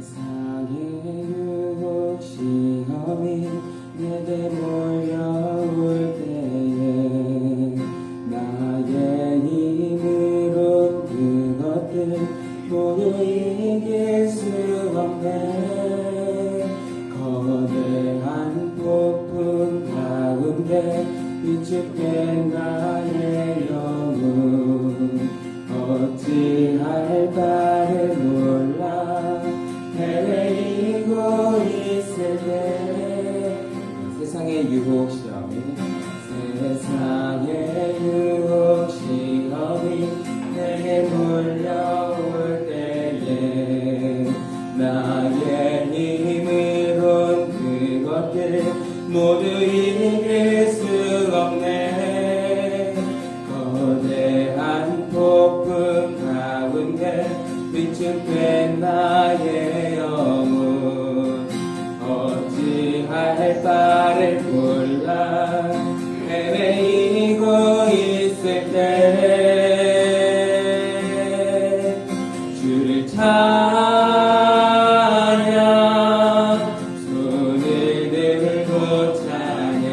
세상의 유혹 시험이 내게 몰려올 때에 나의 힘으로 그것들 모두 이길 수 없네. 거대한 폭풍 가운데 위축된 나의 영혼 어찌할 바를 몰라 헤매이고 있을 때 세상의 유혹 시험이 내게 몰려올 때에 나의 힘으론 그것들 모두 이길 수 없네. 거대한 폭풍 가운데 위축된 나의 영혼 어찌할 바를 몰라 헤매이고 있을 때 주를 찬양 손을 들고 찬양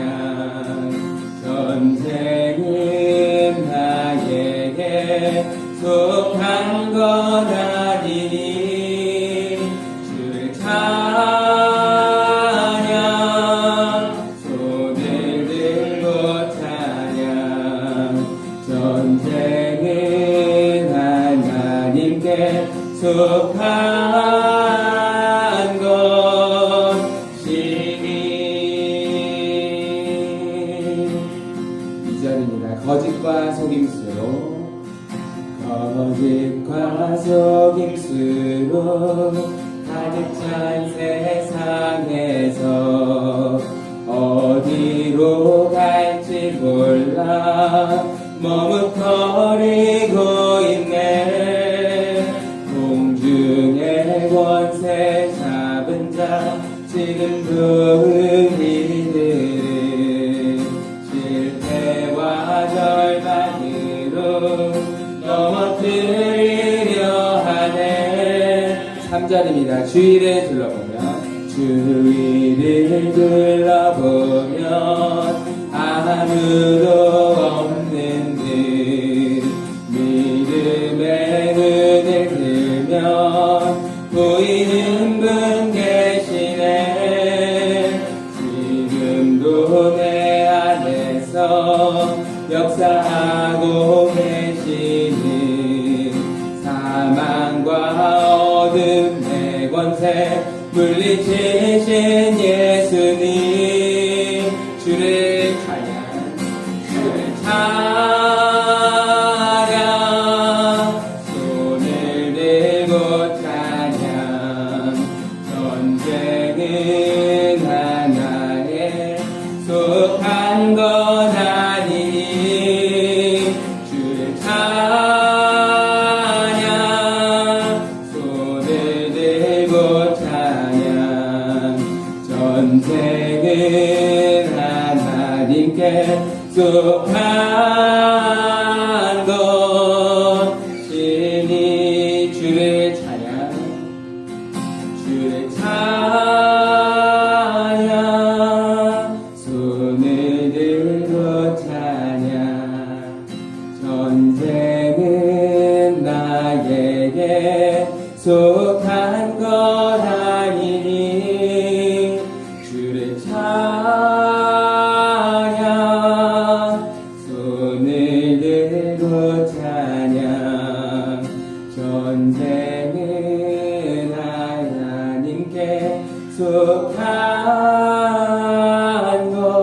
전쟁은 나에게 속한 것 아니니 주를 찬양 손을 들고 찬양 전쟁은 하나님께 속한 것이니. 2절입니다. 거짓과 속임수로 가득 찬 세상에서 어디로 갈지 몰라 머뭇거리고 있네. 공중의 권세 잡은 자 지금도 우리들은 실패와 절망으로 넘어뜨리려 하네. 3절입니다. 주위를 둘러보면 아무도 없는 듯 믿음의 눈을 들면 보이는 분 계시네. 지금도 내 안에서 역사하고 계시는 사망과 어둠의 권세 물리치신 예수님 주를 찬양 손을 들고 찬양 전쟁은 하나에 속한 것 아니니 주를 찬양 손을 들고 찬양 전쟁은 하나님께 속한 것이니. 주를 찬양 손을 들고 찬양 전쟁은 나에게 속한 것 아니니 주를 찬양 손을 들고 찬양 전쟁은 하나님께 속한 것이니.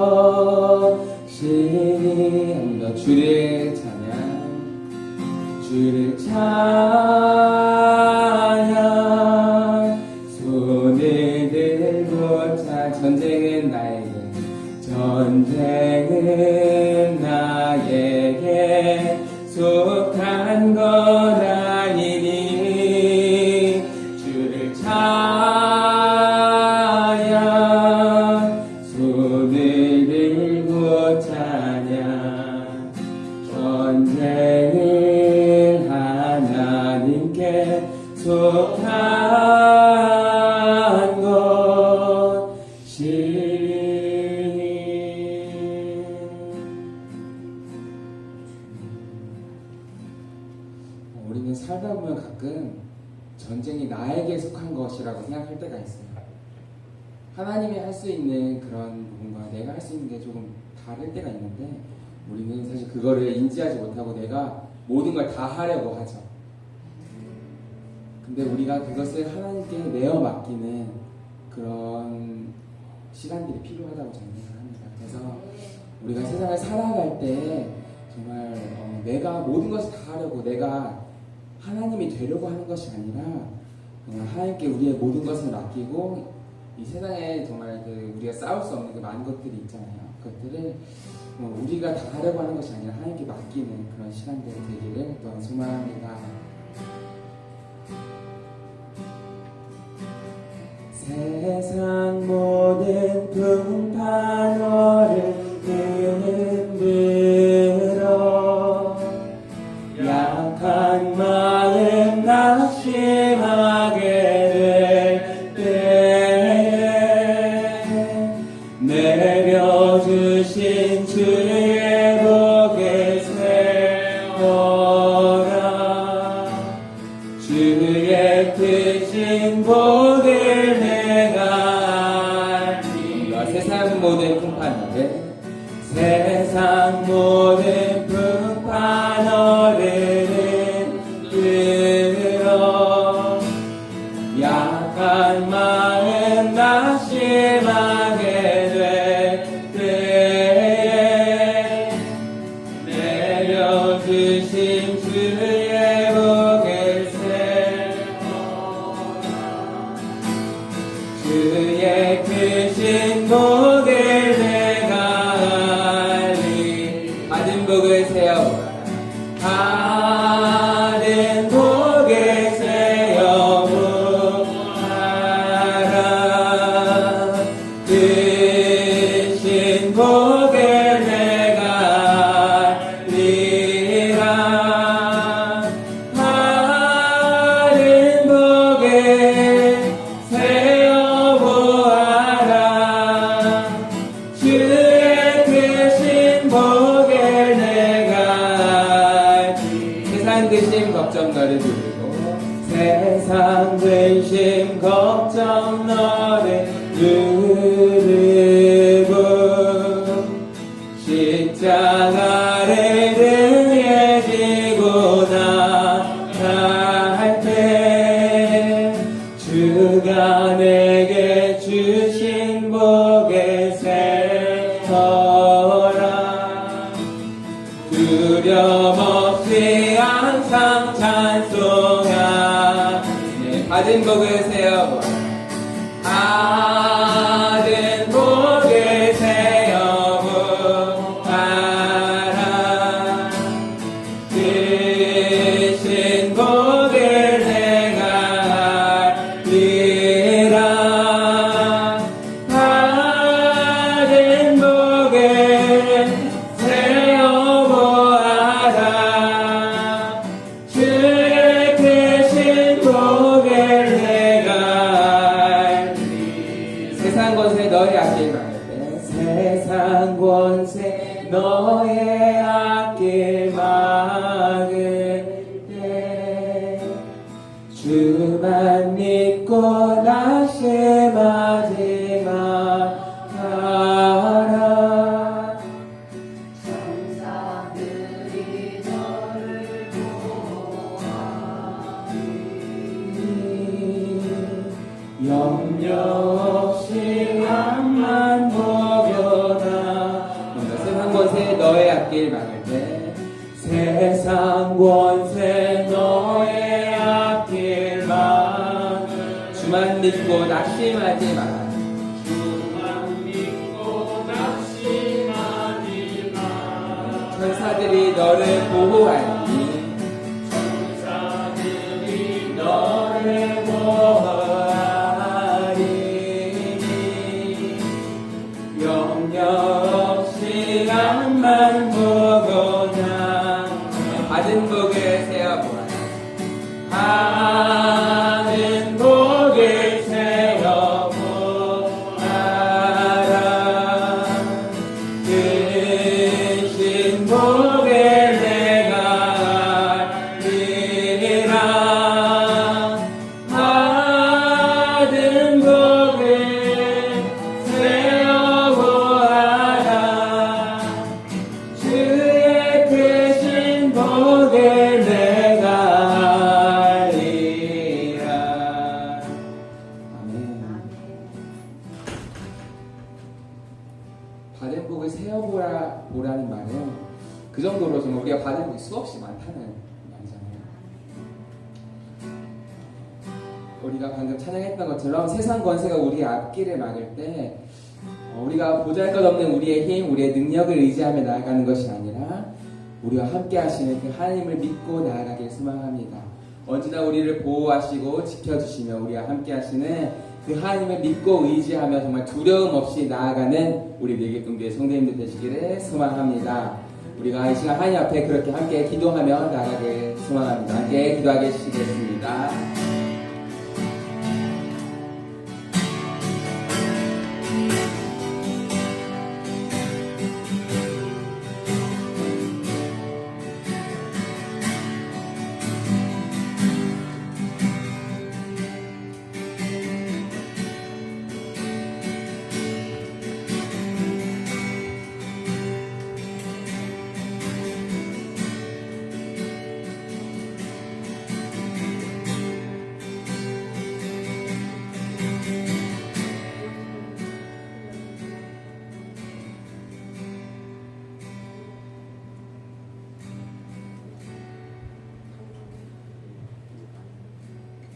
주를 찬양 손을 들고 전쟁은 나에게 속한 것 아니니 주를 찬양 손을 들고 찬양 전쟁은 하나 우리는 살다 보면 가끔 전쟁이 나에게 속한 것이라고 생각할 때가 있어요. 하나님이 할 수 있는 그런 부분과 내가 할 수 있는 게 조금 다를 때가 있는데, 우리는 사실 그거를 인지하지 못하고 내가 모든 걸 다 하려고 하죠. 근데 우리가 그것을 하나님께 내어 맡기는 그런 시간들이 필요하다고 저는 생각합니다. 그래서 우리가 세상을 살아갈 때 정말 내가 모든 것을 다 하려고, 내가 하나님이 되려고 하는 것이 아니라 정말 하나님께 우리의 모든 것을 맡기고, 이 세상에 정말 우리가 싸울 수 없는 그 많은 것들이 있잖아요. 그것들을 우리가 다 하려고 하는 것이 아니라 하나님께 맡기는 그런 시간들이 되기를 또한 소망합니다. 세상 모든 풍파 너를 흔들어 약한 마음 낙심하게 될 때에 내려주신 주의 복을 세워라. 주의 크신 복을 내가 알리. 세상 모든 풍파 너를, 세상 모든 풍파 너를 흔들어 약한 마음 낙심하게 될 때에 내려주신 주의 복을 세워라. 주의 크신 복을 내가 알리. 받은 복을 세워라. 받은 복을 세워보아라. 크신 복을 내가 알리라. 받은 복을 세워보아라. 주의 크신 복을 내가 알리. 세상 근심 걱정 너를 두르고, 세상 근심 걱정 너를 두르고 십자가를 등에 지고 나갈 때 주가 내게 주신 복을 세워라. 두려움 없이 항상 찬송하. 받은 복을 세워보라. 받은 복을 세워보아라. 크신 복을 내가 알리라. 받은 복을 세워보아라. 주의 크신 복을 내가 알리. 세상 권세 너의 앞길 막을 때, 세상 권세 너의 앞길 막을 때 주만 믿고 낙심하지 마라. 천사들이 너를 보아하니 염려 없이 앞만 보려다. 세상 권세 너의 앞길 막을 때, 세상 권세 너의 앞길 막. 주만 믿고 낙심하지 마. 주만 믿고 낙심하지 마. 천사들이 너를 보호하니, 천사들이 너를 보호하니 염려 없이 앞만 보고나. 받은 복을 세워보아라. 받은 복을 세워보아라. 크신 복을 내가 알리라. 그 정도로 정말 우리가 받은 게 수없이 많다는 말이잖아요. 우리가 방금 찬양했던 것처럼 세상 권세가 우리의 앞길을 막을 때 우리가 보잘것없는 우리의 힘, 우리의 능력을 의지하며 나아가는 것이 아니라 우리와 함께 하시는 그 하나님을 믿고 나아가길 소망합니다. 언제나 우리를 보호하시고 지켜주시며 우리와 함께 하시는 그 하나님을 믿고 의지하며 정말 두려움 없이 나아가는 우리 밀길동교회 성도님들 되시기를 소망합니다. 우리가 이 시간 하나님 앞에 그렇게 함께 기도하며 나아가길 소망합니다. 함께 기도하겠습니다.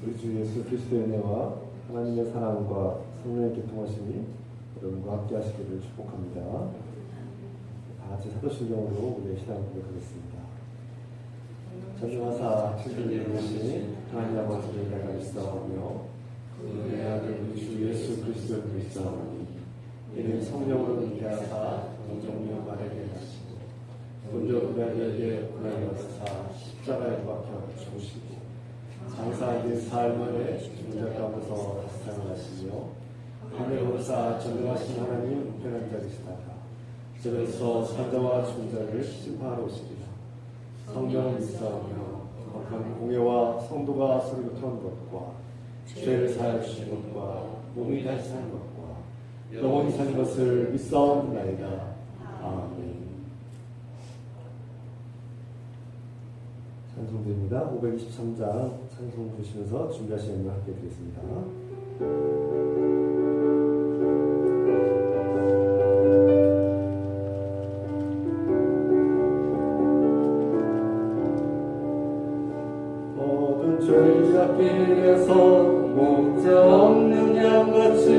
우리 주 예수 그리스도의 은혜와 하나님의 사랑과 성령의 교통하심이 여러분과 함께 하시기를 축복합니다. 다 같이 사도신경으로 우리의 신앙을 고백하겠습니다. 전능하사 친절히 이루신 하나님 아버지를 내가 믿사오며 그의 아들 우리 주 예수 그리스도를 믿사오니 이는 성령으로 잉태하사 동정녀 마리아에게 하시고 본적 피라도에게 고난을 받으사 십자가에 못 박혀 죽으시고 장사하신 사흘 만에 죽은 자 가운데서 다시 살아나시며 하늘에 오르사 전능하신 하나님 우편한 자리시다가 저에서 산자와 죽은 자를 심판하러 오시리라. 성령을 믿사오며 거룩한 공예와 성도가 서로 교통하는 것과 죄를 사하여 주시는 것과 몸이 다시 사는 것과 영원히 사는 것을 믿사옵나이다. 아멘. 찬송드립니다. 523장 찬송 부르시면서 준비하시는 분 함께 드리겠습니다. 모든 죄잡길에서 목자 없는 양같이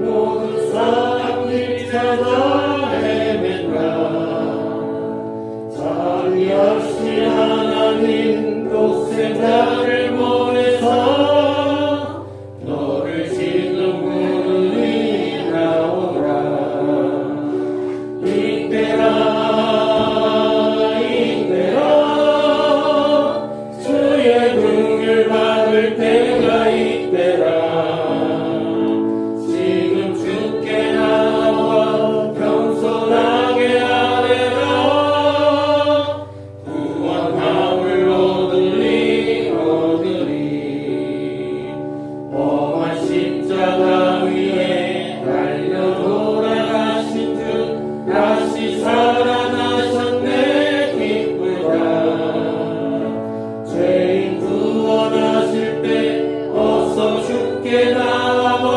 모든 사람들이 찾아 헤맨다. 자비하시 하나님 독생자를 보내사 너를 지금 부르니 나오라. 이때라 이때라 주의 긍휼 받을 때가 이때라. 지금 주께 나와 겸손하게 아뢰라. 구원함을 얻으리 얻으리. 험한 십자가 위에 달려 돌아가신 주 다시 살아나셨네 기쁘다. 죄인 구원하실 때 어서 주께 나와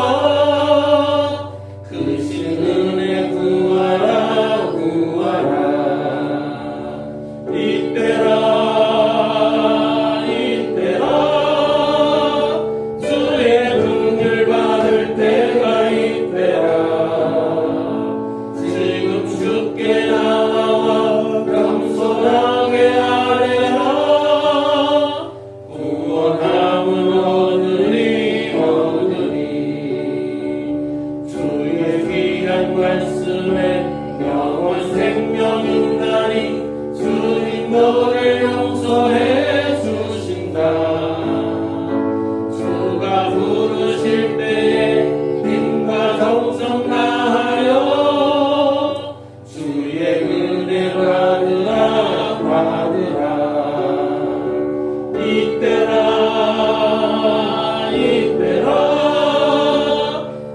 그 신 은혜 구하라 구하라. 이때라 이때라 주의 긍휼 받을 때가 이때라. 지금 주께 나와 겸손하게 아뢰라. 구원함은 얻으리 얻으리. 주의 귀한 말씀에 영원 생명 인다니 주님 너를 용서해 주신다. 주가 부르실 때에 힘과 정성 다하여 주의 은혜 받으라 받으라. 이때라 이때라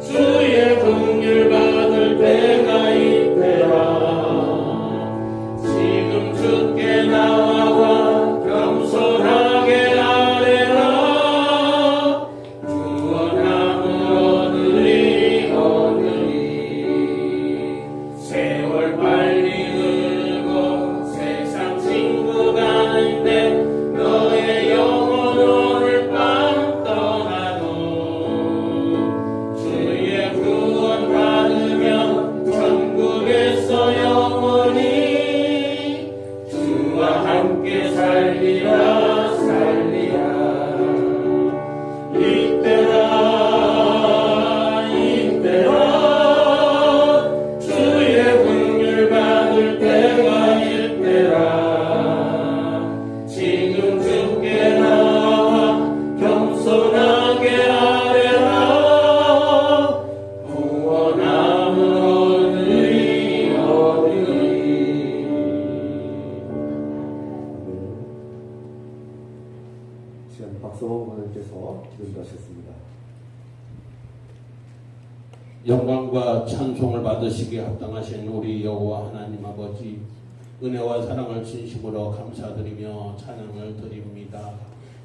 주의 긍휼 받을 때가 이때라. 지금 주께 나와 겸손하게 아뢰라. 구원함을 얻으리 얻으리. 세월 빨리 흐르고 박성호 목사님께서 기도하셨습니다. 영광과 찬송을 받으시기에 합당하신 우리 여호와 하나님 아버지, 은혜와 사랑을 진심으로 감사드리며 찬양을 드립니다.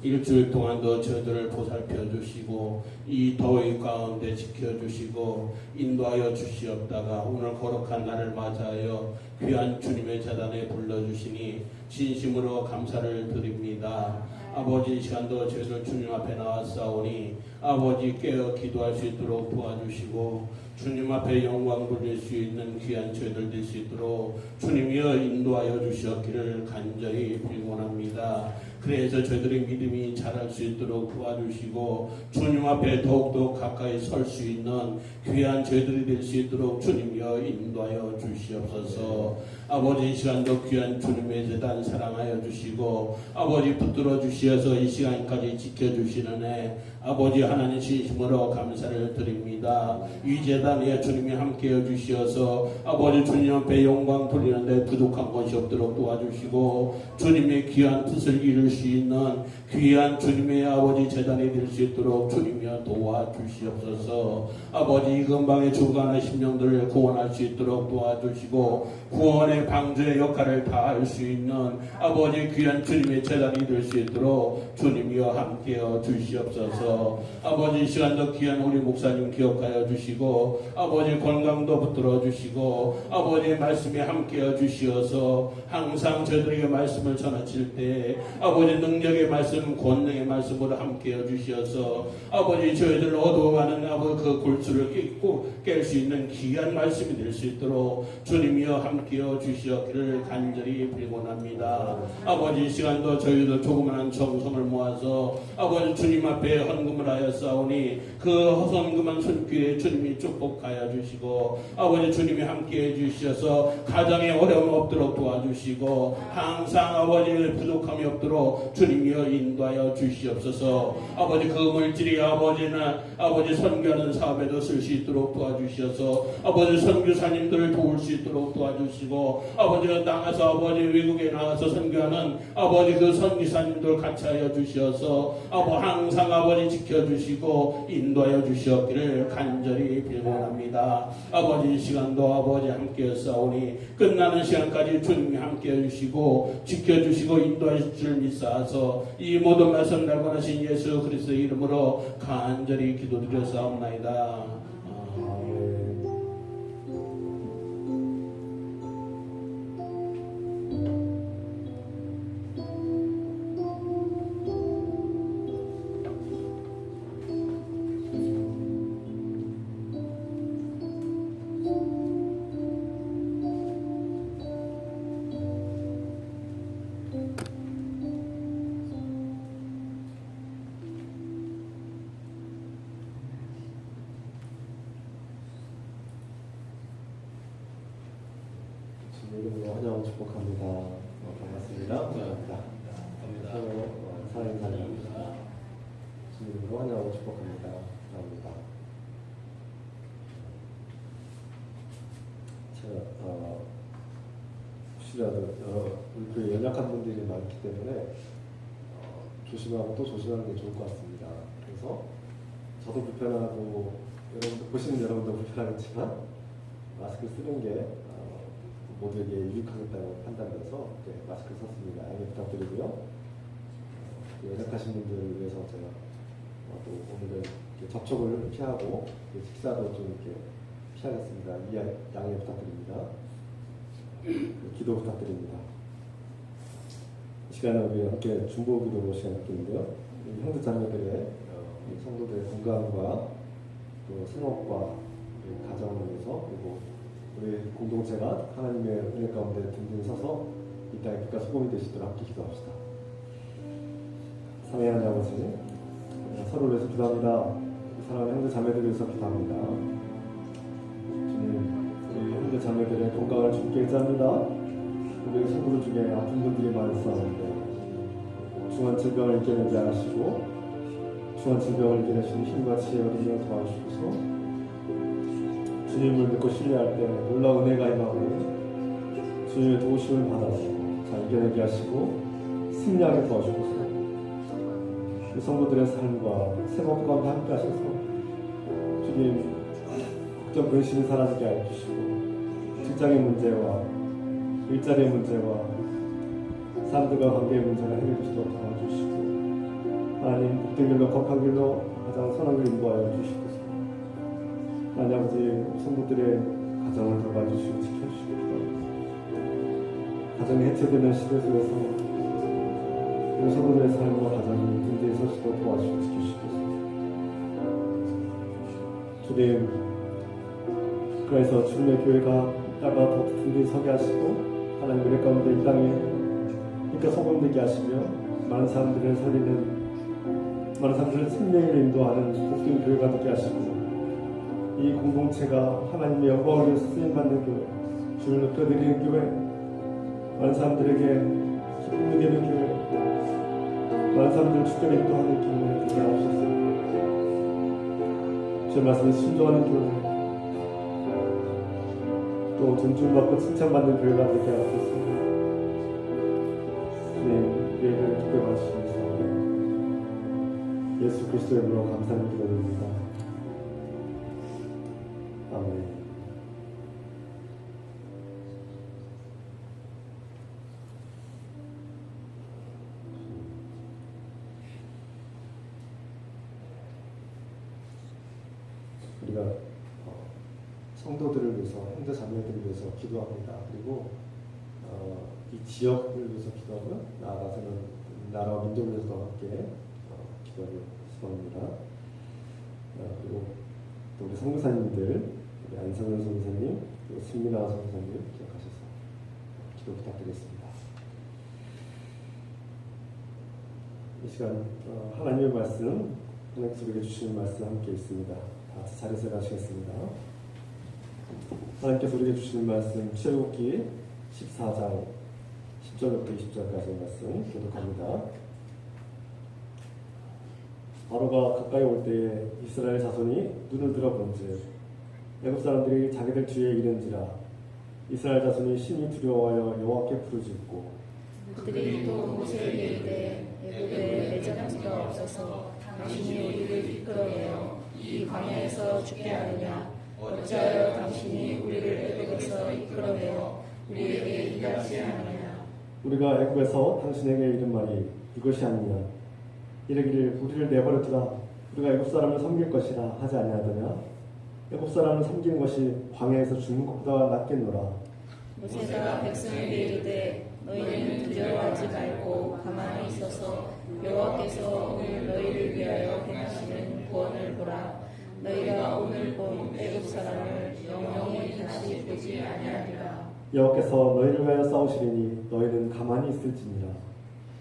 일주일 동안도 저희들을 보살펴 주시고 이 더위 가운데 지켜주시고 인도하여 주시옵다가 오늘 거룩한 날을 맞이하여 귀한 주님의 제단에 불러주시니 진심으로 감사를 드립니다. 아버지, 이 시간도 저희들 주님 앞에 나왔사오니 아버지 깨어 기도할 수 있도록 도와주시고 주님 앞에 영광 돌릴 수 있는 귀한 저희들 될 수 있도록 주님이여 인도하여 주시옵기를 간절히 빌곤합니다. 그래서 저희들의 믿음이 자랄 수 있도록 도와주시고 주님 앞에 더욱더 가까이 설 수 있는 귀한 저희들이 될 수 있도록 주님이여 인도하여 주시옵소서. 아버지, 이 시간도 귀한 주님의 제단 사랑하여 주시고 아버지 붙들어 주시어서 이 시간까지 지켜주시는 애 아버지 하나님 진심으로 감사를 드립니다. 이 제단에 주님이 함께해 주시어서 아버지 주님 앞에 영광 돌리는데 부족한 것이 없도록 도와주시고 주님의 귀한 뜻을 이룰 수 있는 귀한 주님의 아버지 제단이 될 수 있도록 주님이여 도와주시옵소서. 아버지, 이 근방에 죽어가는 심령들을 구원할 수 있도록 도와주시고 구원의 방주의 역할을 다할 수 있는 아버지 귀한 주님의 제단이 될 수 있도록 주님이여 함께여 주시옵소서. 아버지, 이 시간도 귀한 우리 목사님 기억하여 주시고 아버지 건강도 붙들어 주시고 아버지의 말씀에 함께여 주시어서 항상 저희들에게 말씀을 전하실 때 아버지 능력의 말씀, 권능의 말씀으로 함께여 주시어서 아버지 저희들 어두워가는 아버지 그 골수를 깰 수 있는 귀한 말씀이 될 수 있도록 주님이여 함께여 주시옵기를 간절히 빌곤합니다. 아버지, 이 시간도 저희도 조그마한 정성을 모아서 아버지 주님 앞에 헌금을 하여 싸우니 그 헌금한 손길에 주님이 축복하여 주시고 아버지 주님이 함께해 주셔서 가정에 어려움 없도록 도와주시고 항상 아버지의 부족함이 없도록 주님이여 인도하여 주시옵소서. 아버지 그 물질이 아버지는 아버지 선교하는 사업에도 쓸 수 있도록 도와주셔서 아버지 선교사님들을 도울 수 있도록 도와주시고 아버지가 나가서 아버지 외국에 나가서 선교하는 아버지 그 선교사님들 같이 하여 주셔서 항상 아버지 지켜주시고 인도하여 주시옵기를 간절히 빌곤합니다. 아버지, 이 시간도 아버지 함께 싸우니 끝나는 시간까지 주님이 함께 해주시고 지켜주시고 인도하실 줄 믿사서 이 모든 말씀 달고 하신 예수 그리스도의 이름으로 간절히 기도드렸사옵나이다. 이름으로 환영 축복합니다. 반갑습니다. 감사합니다. 사랑입니다. 이름으로 환영 축복합니다. 감사합니다. 제가 혹시라도 우리 교회 연약한 분들이 많기 때문에 조심하고 또 조심하는 게 좋을 것 같습니다. 그래서 저도 불편하고 여러분들 보시는 여러분도 불편하겠지만 마스크 쓰는 게 모두에게 유익하겠다고 판단해서 마스크 썼습니다. 양해 부탁드리고요. 연약하신 분들을 위해서 제가 또 오늘은 접촉을 피하고 식사도 좀 이렇게 피하겠습니다. 양해 부탁드립니다. 기도 부탁드립니다. 이 시간에 우리 함께 중보 기도 시간 갖겠는데요. 형제 자매들의 성도들의 건강과 또 생업과 가정을 위해서 그리고 우리 공동체가 하나님의 은혜 가운데 든든히 서서 이 땅의 빛과 소금이 되시도록 함께 기도합시다. 사랑하는 아버지, 서로를 위해서 기도합니다. 사랑하는 형제 자매들을 위해서 기도합니다. 주님, 우리 형제 자매들의 건강을 주께 의지합니다. 우리 성도들 중에 아픈 분들이 많으시는데 중한 질병을 이겨내지 않으시고 중한 질병을 이겨내시는 힘과 지혜와 능력을 도와주셔서 주님을 믿고 신뢰할 때 놀라운 은혜가 임하고 주님의 도우심을 받아서 잘 이겨내게 하시고 승리하게 도와주옵소서. 성도들의 삶과 생업 가운데 함께 하셔서 주님 걱정 근심이 사라지게 해주시고 직장의 문제와 일자리의 문제와 사람들과 관계의 문제를 해결해 주시도록 도와주시고 하나님 복된 길로 거룩한 길로 가장 선한 길을 인도하여 주시옵소서. 하나님 아버지 성도들의 가정을 돌봐주시고 지켜주시고 가정이 해체되는 시대 속에서 우리 성도들의 삶과 가정이 든든히 서시도록 도와주시고 지켜주시옵소서. 주님 그래서 주님의 교회가 따라 더 든든히 서게 하시고 하나님 은혜 가운데 이 땅에 그러니까 소금되게 하시며 많은 사람들을 살리는 많은 사람들을 생명을 인도하는 복된 교회가 되게 하시고 이 공동체가 하나님의 영광을 위해서 쓰임받는 교회 주를 높여드리는 교회 많은 사람들에게 기쁨이 되는 교회 많은 사람들을 주께 인도하는 교회 되게 하옵소서. 주의 말씀에 순종하는 교회 또 존중받고 칭찬받는 교회가 되게 하옵소서. 주님 우리를 기쁘게 봐주시면서 예수 그리스도의 이름으로 감사를 드립니다. 아멘. 우리가 성도들을 위해서 형제 자매들을 위해서 기도합니다. 그리고 이 지역을 위해서 기도하고요. 나아가서는 나라와 민족을 위해서 함께 기도하길 소원합니다. 그리고 또 우리 성교사님들, 우리 안성현 성교사님, 그리고 신민아 성교사님 기억하셔서 기도 부탁드리겠습니다. 이 시간 하나님의 말씀, 하나님께서 우리에게 주시는 말씀 함께 있습니다. 다 같이 자리에서 가시겠습니다. 하나님께서 우리에게 주시는 말씀 출애굽기 14장 10절부터 20절까지의 말씀 교독합니다. 바로가 가까이 올 때에 이스라엘 자손이 눈을 들어본즉 애굽 사람들이 자기들 뒤에 이른지라 이스라엘 자손이 심히 두려워하여 여호와께 부르짖고 그들이 또 모세에게 이르되 애굽에 매장지가 없어서 당신이 우리를 이끌어내어 이 광야에서 죽게 하느냐 어찌하여 당신이 우리를 애굽에서 이끌어내어 우리에게 이같이 하느냐 우리가 애굽에서 당신에게 이른 말이 이것이 아니냐 이르기를 우리를 내버려 두라 우리가 애굽 사람을 섬길 것이라 하지 아니하더냐 애굽 사람을 섬기는 것이 광야에서 죽는 것보다 낫겠노라. 모세가 백성에게 이르되 너희는 두려워하지 말고 가만히 있어서 여호와께서 오늘 너희를 위하여 행하시는 구원을 보라. 너희가 오늘 본 애굽 사람을 영영히 다시 보지 아니하리라. 여호와께서 너희를 위하여 싸우시리니 너희는 가만히 있을지니라.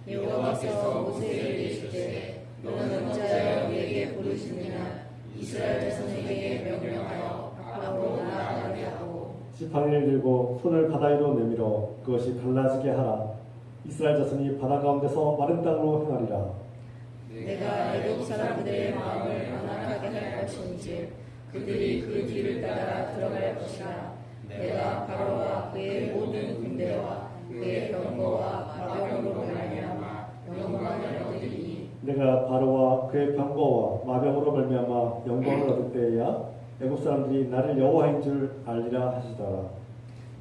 여호와께서 모세에게 이르시되 너는 어찌하여 우리에게 부르시느냐 이스라엘 자손에게 명령하여 앞으로 나아가게 하고 지팡이를 들고 손을 바다 위로 내밀어 그것이 갈라지게 하라. 이스라엘 자손이 바다 가운데서 마른 땅으로 행하리라. 내가 애굽 사람들의 마음을 완악하게 할 것인지 그들이 그 뒤를 따라 들어갈 것이라. 내가 바로와 그의 모든 군대와 그의 병거와 마병으로 말미암아 영광을 얻으리니 내가 바로와 그의 병거와 마병으로 말미암아 영광을 얻을 때에야 애굽 사람들이 나를 여호와인 줄 알리라 하시더라.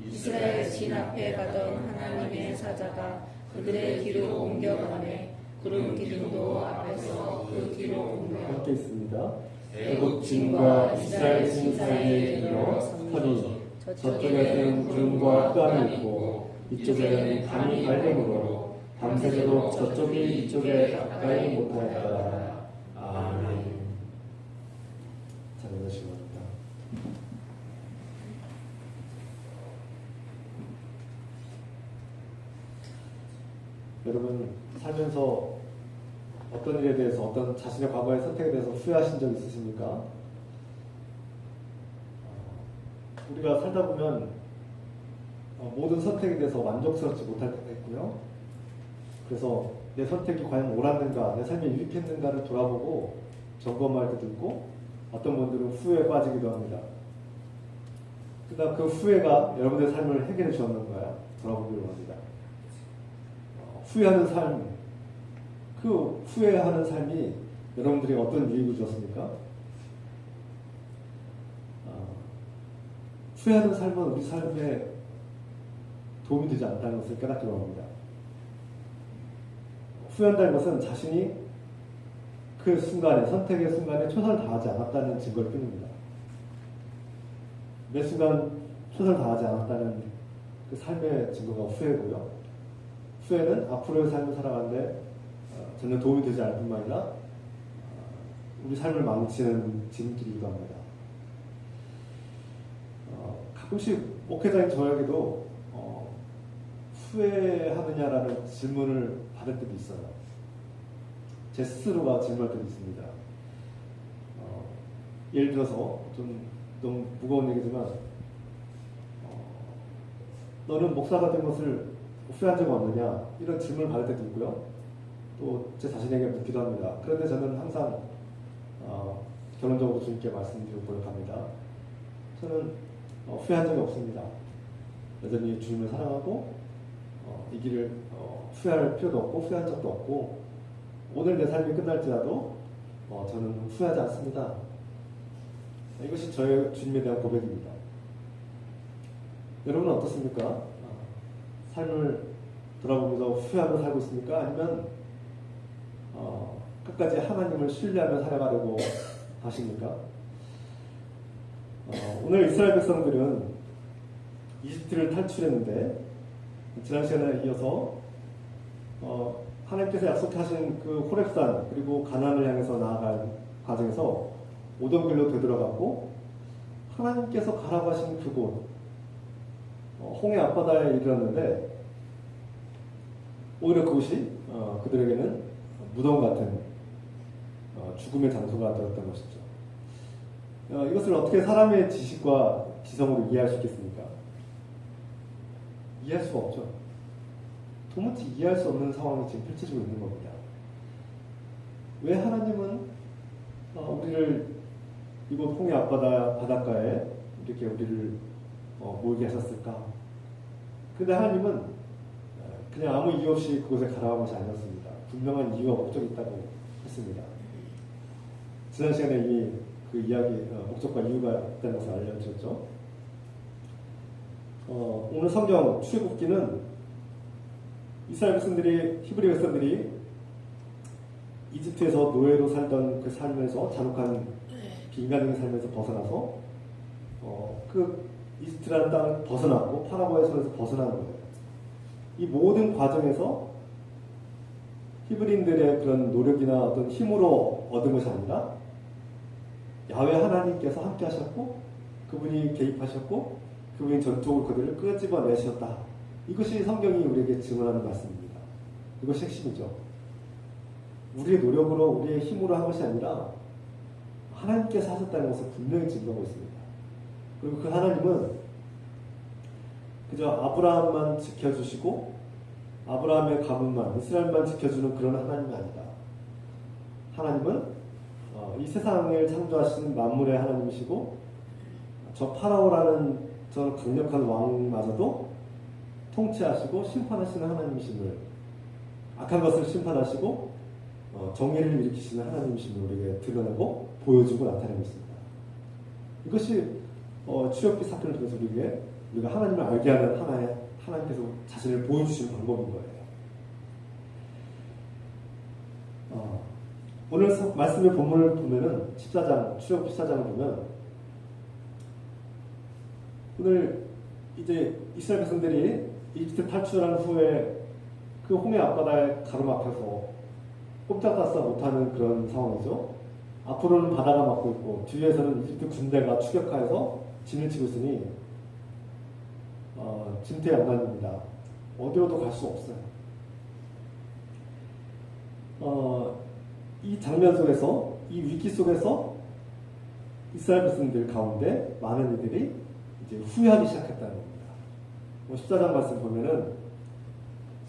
이스라엘 진 앞에 가던 하나님의 사자가 그들의 뒤로 옮겨가매 구름 기둥도 앞에서 그 뒤로 옮겨 함께 있습니다. 애굽 진과 이스라엘 진 사이에 이르러 서니 저쪽에는 구름과 흑암이 있고 이쪽에는 밤이 밝음으로 밤새도록 저쪽이 이쪽에 가까이 못하였더라. 아멘. 잘 읽으시기 바랍니다. 여러분 살면서 어떤 일에 대해서 어떤 자신의 과거의 선택에 대해서 후회하신 적 있으십니까? 우리가 살다 보면 모든 선택에 대해서 만족스럽지 못할 때가 있고요. 그래서 내 선택이 과연 옳았는가, 내 삶에 유익했는가를 돌아보고 점검할 때도 있고 어떤 분들은 후회에 빠지기도 합니다. 그러나 그 후회가 여러분의 삶을 해결해 주었는가요? 돌아보기로 합니다. 후회하는 삶, 그 후회하는 삶이 여러분들이 어떤 유익을 줬습니까? 후회하는 삶은 우리 삶에 도움이 되지 않다는 것을 깨닫기로 합니다. 후회한다는 것은 자신이 그 순간에, 선택의 순간에 최선을 다하지 않았다는 증거를 뿐입니다. 매 순간 최선을 다하지 않았다는 그 삶의 증거가 후회고요. 후회는 앞으로의 삶을 살아가는데 전혀 도움이 되지 않을 뿐만 아니라 우리 삶을 망치는 지름길이기도 합니다. 가끔씩 목회자인 저에게도 후회하느냐라는 질문을 받을 때도 있어요. 제 스스로가 질문할 때도 있습니다. 예를 들어서 좀 너무 무거운 얘기지만 너는 목사가 된 것을 후회한 적 없느냐 이런 질문을 받을 때도 있고요. 또 제 자신에게 묻기도 합니다. 그런데 저는 항상 결론적으로 주님께 말씀드리고 노력합니다. 저는 후회한 적이 없습니다. 여전히 주님을 사랑하고 이 길을 후회할 필요도 없고 후회한 적도 없고 오늘 내 삶이 끝날지라도 저는 후회하지 않습니다. 이것이 저의 주님에 대한 고백입니다. 여러분은 어떻습니까? 삶을 돌아보면서 후회하며 살고 있습니까? 아니면 끝까지 하나님을 신뢰하며 살아가려고 하십니까? 오늘 이스라엘 백성들은 이집트를 탈출했는데 지난 시간에 이어서 하나님께서 약속하신 그 호렙산 그리고 가나안을 향해서 나아갈 과정에서 오던 길로 되돌아갔고 하나님께서 가라고 하신 그곳 홍해 앞바다에 이르렀는데 오히려 그곳이 그들에게는 무덤 같은 죽음의 장소가 되었던 것이죠. 이것을 어떻게 사람의 지식과 지성으로 이해할 수 있겠습니까? 이해할 수가 없죠. 도무지 이해할 수 없는 상황이 지금 펼쳐지고 있는 겁니다. 왜 하나님은 우리를 이곳 홍해 앞바다 바닷가에 이렇게 우리를 모이게 하셨을까? 근데 하나님은 그냥 아무 이유 없이 그곳에 가라고 한 것이 아니었습니다. 분명한 이유와 목적이 있다고 했습니다. 지난 시간에 이미 그 이야기, 목적과 이유가 있다는 것을 알려주셨죠. 오늘 성경 출애굽기는 이스라엘 백성들이, 히브리 백성들이 이집트에서 노예로 살던 그 삶에서 잔혹한 비인간적인 삶에서 벗어나서 그 이집트라는 땅을 벗어났고 파라오의 손에서 벗어나는 거예요. 이 모든 과정에서 히브리인들의 그런 노력이나 어떤 힘으로 얻은 것이 아니라 야훼 하나님께서 함께 하셨고 그분이 개입하셨고 그분이 전적으로 그들을 끄집어내셨다. 이것이 성경이 우리에게 증언하는 말씀입니다. 이것이 핵심이죠. 우리의 노력으로 우리의 힘으로 한 것이 아니라 하나님께서 하셨다는 것을 분명히 증거하고 있습니다. 그리고 그 하나님은 그저 아브라함만 지켜주시고 아브라함의 가문만 이스라엘만 지켜주는 그런 하나님이 아니다. 하나님은 이 세상을 창조하시는 만물의 하나님이시고 저 파라오라는 저 강력한 왕마저도 통치하시고 심판하시는 하나님이심을 악한 것을 심판하시고 정의를 일으키시는 하나님이심을 우리에게 드러내고 보여주고 나타내고 있습니다. 이것이 출애굽기 사건을 통해서 우리가 하나님을 알게 하는 하나의 하나님께서 자신을 보여주시는 방법인 거예요. 오늘 말씀의 본문을 보면은 14장, 출애굽 14장을 보면 오늘 이제 이스라엘 백성들이 이집트 탈출한 후에 그 홍해 앞바다에 가로막혀서 꼼짝달싹 못하는 그런 상황이죠. 앞으로는 바다가 막고 있고 뒤에서는 이집트 군대가 추격하여서 진을 치고 있으니 진퇴양난입니다. 어디로도 갈 수 없어요. 이 장면 속에서 이 위기 속에서 이스라엘 백성들 가운데 많은 이들이 이제 후회하기 시작했다는 겁니다. 14장 말씀 보면은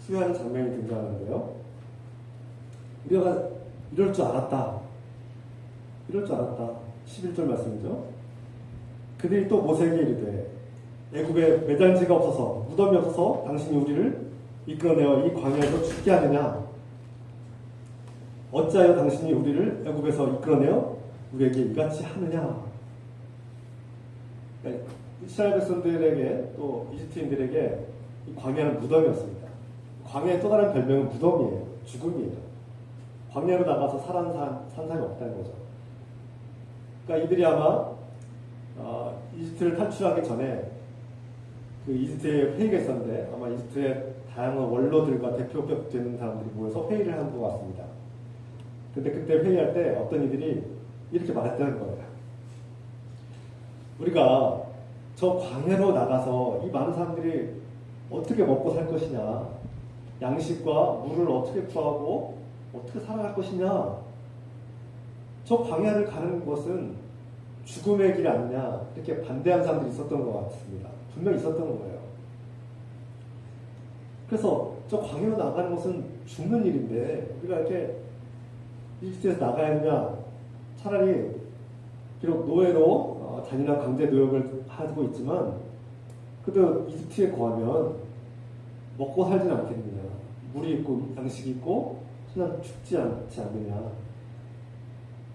후회하는 장면이 등장하는데요. 우리가 이럴 줄 알았다. 이럴 줄 알았다. 11절 말씀이죠. 그들이 또 모세에게 이르되 애굽에 매장지가 없어서 무덤이 없어서 당신이 우리를 이끌어내어 이 광야에서 죽게 하느냐. 어찌하여 당신이 우리를 애굽에서 이끌어내어 우리에게 이같이 하느냐. 그러니까 이스라엘 백성들에게 또 이집트인들에게 이 광야는 무덤이었습니다. 광야의 또 다른 별명은 무덤이에요. 죽음이에요. 광야로 나가서 산 사람이 없다는 거죠. 그러니까 이들이 아마 이집트를 탈출하기 전에 그 이집트에 회의가 있었는데 아마 이집트의 다양한 원로들과 대표급 되는 사람들이 모여서 회의를 한 것 같습니다. 근데 그때 회의할 때 어떤 이들이 이렇게 말했다는 거예요. 우리가 저 광야로 나가서 이 많은 사람들이 어떻게 먹고 살 것이냐, 양식과 물을 어떻게 구하고 어떻게 살아갈 것이냐, 저 광야를 가는 것은 죽음의 길이 아니냐, 이렇게 반대하는 사람들이 있었던 것 같습니다. 분명히 있었던 거예요. 그래서 저 광야로 나가는 것은 죽는 일인데 우리가 이렇게 이집트에서 나가야 하느냐, 차라리 비록 노예로 잔인한 강제 노역을 하고 있지만 그래도 이집트에 거하면 먹고 살지는 않겠느냐, 물이 있고 양식이 있고 그냥 죽지 않지 않느냐,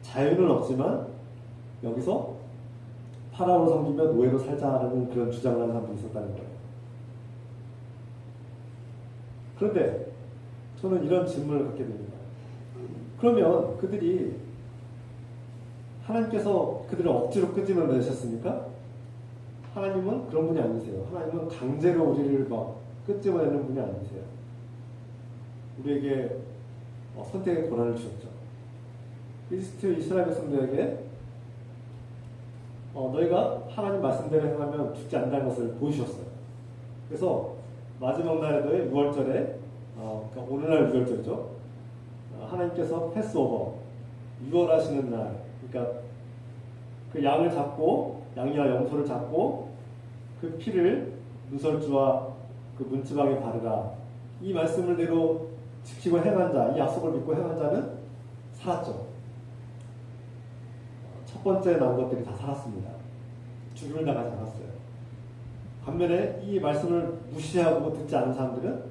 자유는 없지만 여기서 파라오를 섬기며 노예로 살자라는 그런 주장을 하는 사람들이 있었다는 거예요. 그런데 저는 이런 질문을 갖게 됩니다. 그러면 그들이 하나님께서 그들을 억지로 끄집어내셨습니까? 하나님은 그런 분이 아니세요. 하나님은 강제로 우리를 막 끄집어내는 분이 아니세요. 우리에게 선택의 권한을 주셨죠. 이스라엘 백성들에게 너희가 하나님 말씀대로 행하면 죽지 않는다는 것을 보여주셨어요. 그래서 마지막 날에도의 6월절에 그러니까 오늘날 6월절이죠. 하나님께서 패스오버, 유월하시는 날, 그러니까 그 양을 잡고 양이와 염소를 잡고 그 피를 누설주와 그 문지방에 바르라. 이 말씀을 대로 지키고 행한 자, 이 약속을 믿고 행한 자는 살았죠. 첫 번째 나온 것들이 다 살았습니다. 죽음을 당하지 않았어요. 반면에 이 말씀을 무시하고 듣지 않은 사람들은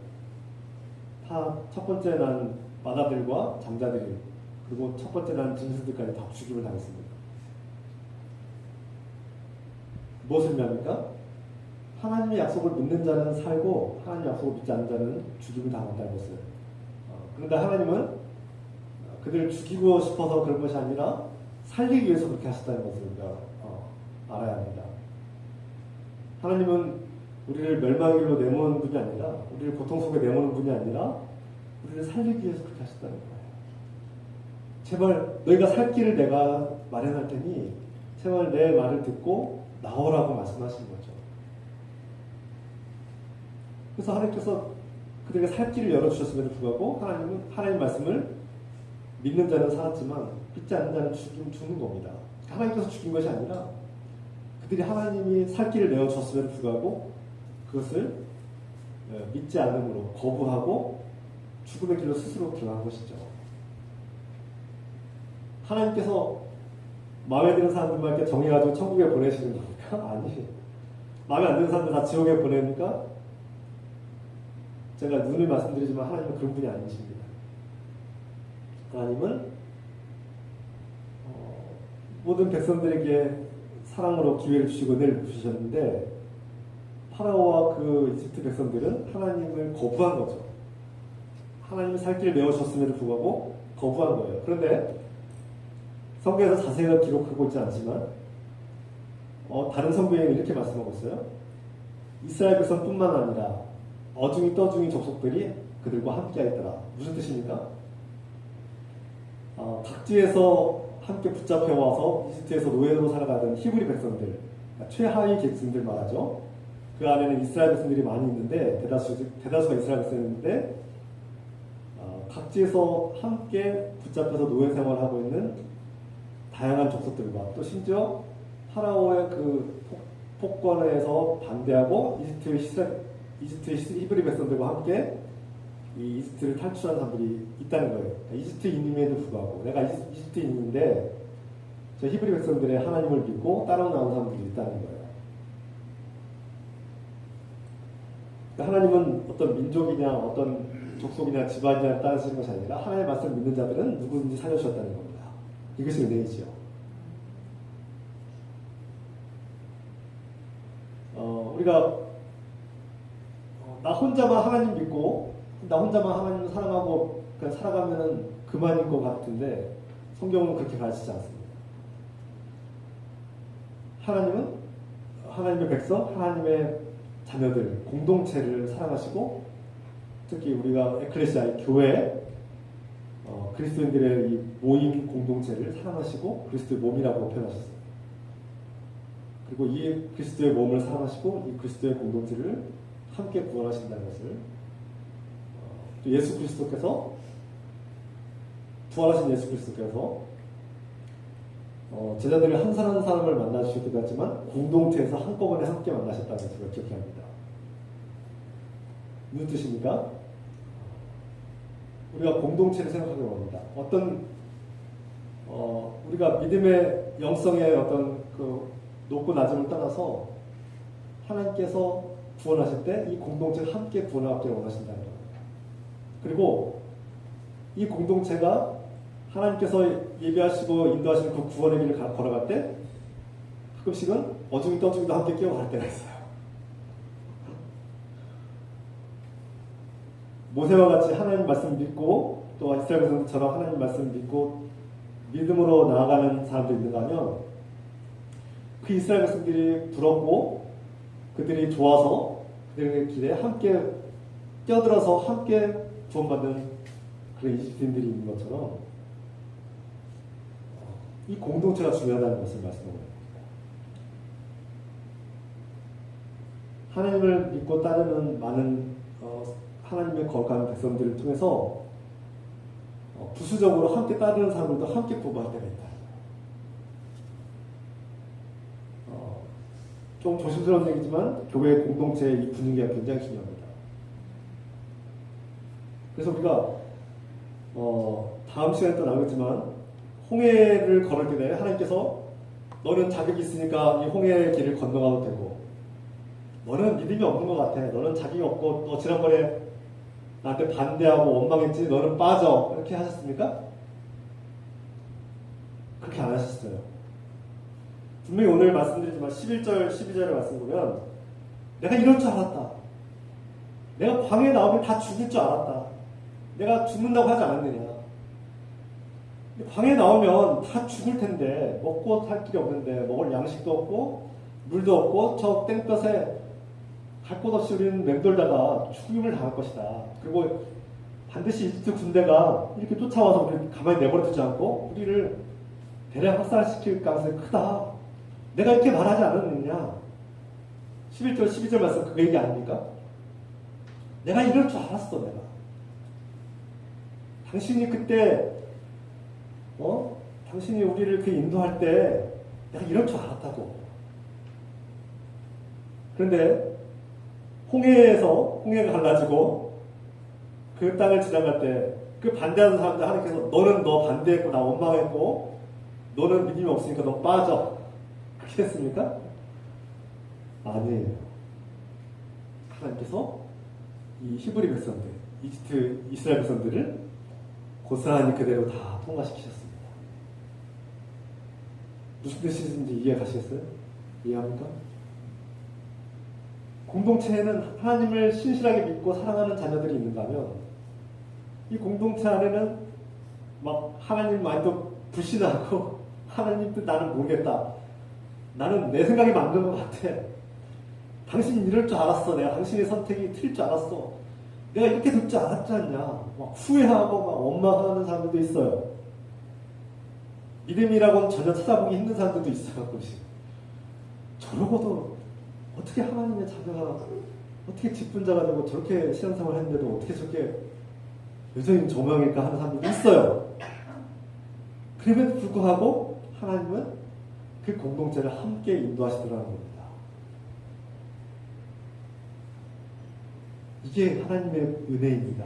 다 첫 번째 난 마다들과 장자들이, 그리고 첫 번째 난 짐승들까지 다 죽임을 당했습니다. 무엇을 의미합니까? 하나님의 약속을 믿는 자는 살고 하나님의 약속을 믿지 않는 자는 죽임을 당한다는 것을. 그런데 하나님은 그들을 죽이고 싶어서 그런 것이 아니라 살리기 위해서 그렇게 하셨다는 것을 우리가 알아야 합니다. 하나님은 우리를 멸망의 길로 내모는 분이 아니라, 우리를 고통 속에 내모는 분이 아니라 우리를 살리기 위해서 그렇게 하셨다는 거예요. 제발 너희가 살 길을 내가 마련할 테니 제발 내 말을 듣고 나오라고 말씀하신 거죠. 그래서 하나님께서 그들에게 살 길을 열어주셨음에도 불구하고 하나님은 하나님 말씀을 믿는 자는 살았지만 믿지 않는 자는 죽는 겁니다. 하나님께서 죽인 것이 아니라 그들이 하나님이 살 길을 내어주셨음에도 불구하고 그것을 믿지 않음으로 거부하고 죽음의 길로 스스로 들어간 것이죠. 하나님께서 마음에 드는 사람들만 이렇게 정해가지고 천국에 보내시는 겁니까? 아니. 마음에 안 드는 사람들 다 지옥에 보내니까 제가 누누이 말씀드리지만 하나님은 그런 분이 아니십니다. 하나님은 모든 백성들에게 사랑으로 기회를 주시고 은혜를 주셨는데 파라오와 그 이집트 백성들은 하나님을 거부한 거죠. 하나님이 살 길을 메워주셨음에도 불구하고 거부한 거예요. 그런데 성경에서 자세히 기록하고 있지 않지만 다른 성경에는 이렇게 말씀하고 있어요. 이스라엘 백성뿐만 아니라 어중이 떠중이 족속들이 그들과 함께하였더라. 무슨 뜻입니까? 각지에서 함께 붙잡혀와서 이집트에서 노예로 살아가던 히브리 백성들, 그러니까 최하위 계층들 말하죠. 그 안에는 이스라엘 백성들이 많이 있는데 대다수가 이스라엘 백성인데 각지에서 함께 붙잡혀서 노예 생활하고 있는 다양한 족속들과 또 심지어 파라오의 그 폭권에서 반대하고 이집트의 히브리 백성들과 함께 이 이집트를 탈출한 사람들이 있다는 거예요. 이집트인임에도 불구하고 내가 이집트인인데 저 히브리 백성들의 하나님을 믿고 따라 나온 사람들이 있다는 거예요. 그러니까 하나님은 어떤 민족이냐 어떤 족속이나 집안이나 따르시는 것이 아니라 하나님의 말씀을 믿는 자들은 누구든지 살려주셨다는 겁니다. 이것이 은혜이지요. 우리가 나 혼자만 하나님 믿고 나 혼자만 하나님을 사랑하고 그냥 살아가면은 그만인 것 같은데 성경은 그렇게 가르치지 않습니다. 하나님은 하나님의 백성, 하나님의 자녀들, 공동체를 사랑하시고 특히 우리가 에클레시아, 교회, 그리스도인들의 이 모임 공동체를 사랑하시고 그리스도의 몸이라고 표현하셨습니다. 그리고 이 그리스도의 몸을 사랑하시고 이 그리스도의 공동체를 함께 구원하신다는 것을 또 예수 그리스도께서 부활하신 예수 그리스도께서 제자들을 한 사람 한 사람을 만나주셨기도 하지만 공동체에서 한꺼번에 함께 만나셨다는 것을 기억해야 합니다. 무슨 뜻입니까? 우리가 공동체를 생각하기 원합니다. 어떤 우리가 믿음의 영성의 어떤 그 높고 낮음을 떠나서 하나님께서 구원하실 때 이 공동체가 함께 구원하기를 원하신다는 겁니다. 그리고 이 공동체가 하나님께서 예비하시고 인도하시는 그 구원의 길을 걸어갈 때 가끔씩은 어중이 떠중이도 함께 끼어갈 때가 있어요. 모세와 같이 하나님 말씀 믿고 또 이스라엘 백성들처럼 하나님 말씀 믿고 믿음으로 나아가는 사람들이 있는가 하면 그 이스라엘 백성들이 부럽고 그들이 좋아서 그들의 길에 함께 뛰어들어서 함께 구원받는 그런 이집트인들이 있는 것처럼 이 공동체가 중요하다는 것을 말씀하고 있습니다. 하나님을 믿고 따르는 많은 하나님의 거룩한 백성들을 통해서 부수적으로 함께 따르는 사람들도 함께 구원할 때가 있다. 좀 조심스러운 얘기지만 교회 공동체의 이 분위기가 굉장히 중요합니다. 그래서 우리가 다음 시간에 또 나오겠지만 홍해를 걸을 때 하나님께서 너는 자격이 있으니까 이 홍해의 길을 건너가도 되고 너는 믿음이 없는 것 같아. 너는 자격이 없고 너 지난번에 나한테 반대하고 원망했지. 너는 빠져. 이렇게 하셨습니까? 그렇게 안 하셨어요. 분명히 오늘 말씀드리지만 11절, 12절의 말씀 보면 내가 이럴 줄 알았다. 내가 광야에 나오면 다 죽을 줄 알았다. 내가 죽는다고 하지 않았느냐. 광야에 나오면 다 죽을 텐데 먹고 살 길이 없는데 먹을 양식도 없고 물도 없고 저 땡볕에 갈 곳 없이 우리는 맴돌다가 죽임을 당할 것이다. 그리고 반드시 이집트 군대가 이렇게 쫓아와서 우리를 가만히 내버려 두지 않고 우리를 대량 학살시킬 가능성이 크다. 내가 이렇게 말하지 않았느냐. 11절 12절 말씀 그 얘기 아닙니까? 내가 이럴 줄 알았어. 내가 당신이 그때 당신이 우리를 이렇게 인도할 때 내가 이럴 줄 알았다고. 그런데 홍해가 갈라지고 그 땅을 지나갈 때 그 반대하는 사람들 하나님께서 너는 너 반대했고 나 원망했고 너는 믿음이 없으니까 너 빠져. 그렇게 했습니까? 아니에요. 하나님께서 이 히브리 백성들, 이스라엘 백성들을 고스란히 그대로 다 통과시키셨습니다. 무슨 뜻인지 이해 가시겠어요? 이해합니까? 공동체에는 하나님을 신실하게 믿고 사랑하는 자녀들이 있는가 하면 이 공동체 안에는 막 하나님 말도 불신하고 하나님 뜻 나는 모르겠다. 나는 내 생각이 맞는 것 같아. 당신이 이럴 줄 알았어. 내가 당신의 선택이 틀릴 줄 알았어. 내가 이렇게 될 줄 알았지 않냐. 막 후회하고 막 원망하는 사람들도 있어요. 믿음이라고는 전혀 찾아보기 힘든 사람들도 있어요. 가끔씩. 저러고도 어떻게 하나님의 자녀가 어떻게 직분자가 되고 저렇게 신앙생활을 했는데도 어떻게 저렇게 여전히 저명일까 하는 사람들이 있어요. 그럼에도 불구하고 하나님은 그 공동체를 함께 인도하시더라는 겁니다. 이게 하나님의 은혜입니다.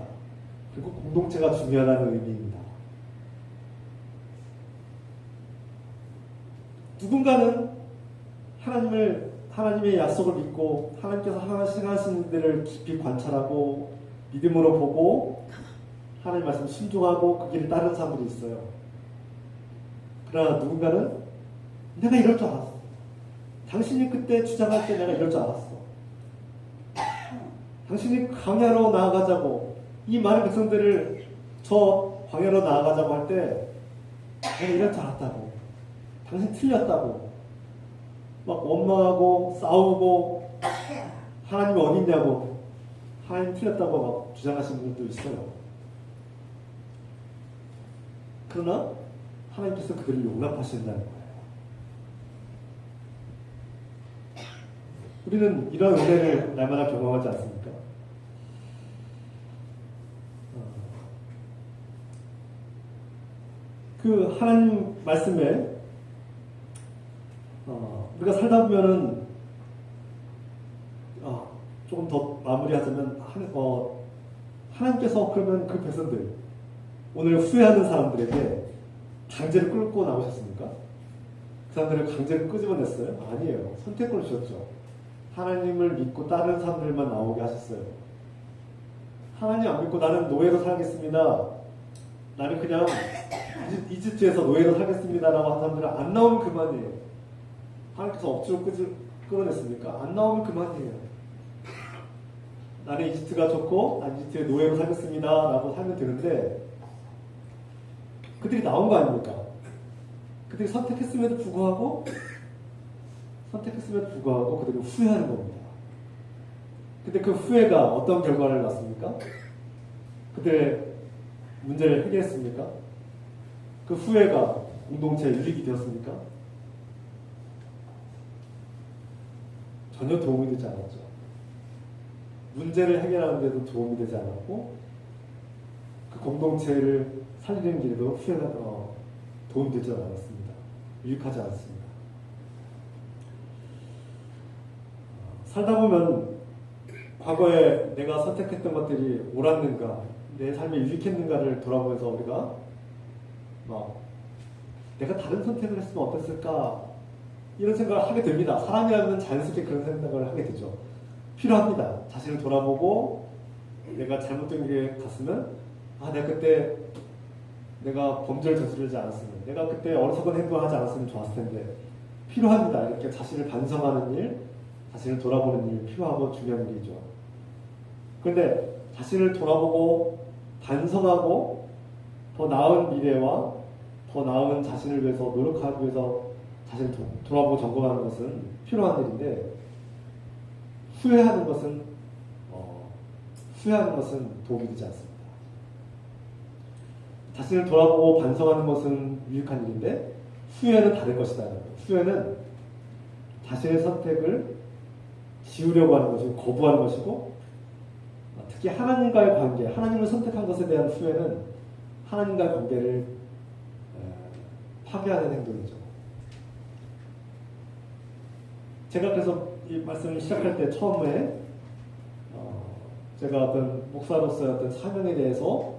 그리고 공동체가 중요하다는 의미입니다. 누군가는 하나님의 약속을 믿고 하나님께서 하시는 일들을 깊이 관찰하고 믿음으로 보고 하나님 말씀 순종하고 그 길을 따르는 사람들이 있어요. 그러나 누군가는 내가 이럴 줄 알았어. 당신이 그때 주장할 때 내가 이럴 줄 알았어. 당신이 광야로 나아가자고, 이 많은 백성들을 저 광야로 나아가자고 할 때 내가 이럴 줄 알았다고, 당신 틀렸다고 막 원망하고 싸우고 하나님이 어딨냐고, 하나님 틀렸다고 막 주장하시는 분들도 있어요. 그러나 하나님께서 그들을 용납하신다는 거예요. 우리는 이런 은혜를 날마다 경험하지 않습니까? 그 하나님 말씀에 우리가 살다 보면은 조금 더 마무리하자면 하나님께서 그러면 그 백성들, 오늘 후회하는 사람들에게 강제로 끌고 나오셨습니까? 그 사람들을 강제로 끄집어냈어요? 아니에요. 선택권을 주셨죠. 하나님을 믿고 다른 사람들만 나오게 하셨어요. 하나님 안 믿고 나는 노예로 살겠습니다, 나는 그냥 이집트에서 노예로 살겠습니다라고 한 사람들은 안 나오면 그만이에요. 하나님께서 억지로 끌어냈습니까? 안 나오면 그만이에요. 나는 이집트가 좋고 난 이집트의 노예로 살겠습니다 라고 살면 되는데, 그들이 나온 거 아닙니까? 그들이 선택했음에도 불구하고 그들이 후회하는 겁니다. 근데 그 후회가 어떤 결과를 낳습니까? 그들의 문제를 해결했습니까? 그 후회가 공동체에 유익이 되었습니까? 전혀 도움이 되지 않았죠. 문제를 해결하는 데도 도움이 되지 않았고, 그 공동체를 살리는 길에도 후회가 도움이 되지 않았습니다. 유익하지 않았습니다. 살다 보면 과거에 내가 선택했던 것들이 옳았는가, 내 삶에 유익했는가를 돌아보면서 우리가 내가 다른 선택을 했으면 어땠을까, 이런 생각을 하게 됩니다. 사람이라면 자연스럽게 그런 생각을 하게 되죠. 필요합니다. 자신을 돌아보고 내가 잘못된 길에 갔으면, 내가 그때 내가 범죄를 저지르지 않았으면, 내가 그때 어리석은 행동을 하지 않았으면 좋았을 텐데, 필요합니다. 이렇게 자신을 반성하는 일, 자신을 돌아보는 일 필요하고 중요한 일이죠. 그런데 자신을 돌아보고 반성하고 더 나은 미래와 더 나은 자신을 위해서 노력하기 위해서 자신을 돌아보고 점검하는 것은 필요한 일인데, 후회하는 것은 도움이 되지 않습니다. 자신을 돌아보고 반성하는 것은 유익한 일인데, 후회는 다른 것이다. 후회는 자신의 선택을 지우려고 하는 것이고 거부하는 것이고, 특히 하나님과의 관계, 하나님을 선택한 것에 대한 후회는 하나님과의 관계를 파괴하는 행동이죠. 제가 그래서 이 말씀을 시작할 때 처음에 제가 어떤 목사로서의 어떤 사명에 대해서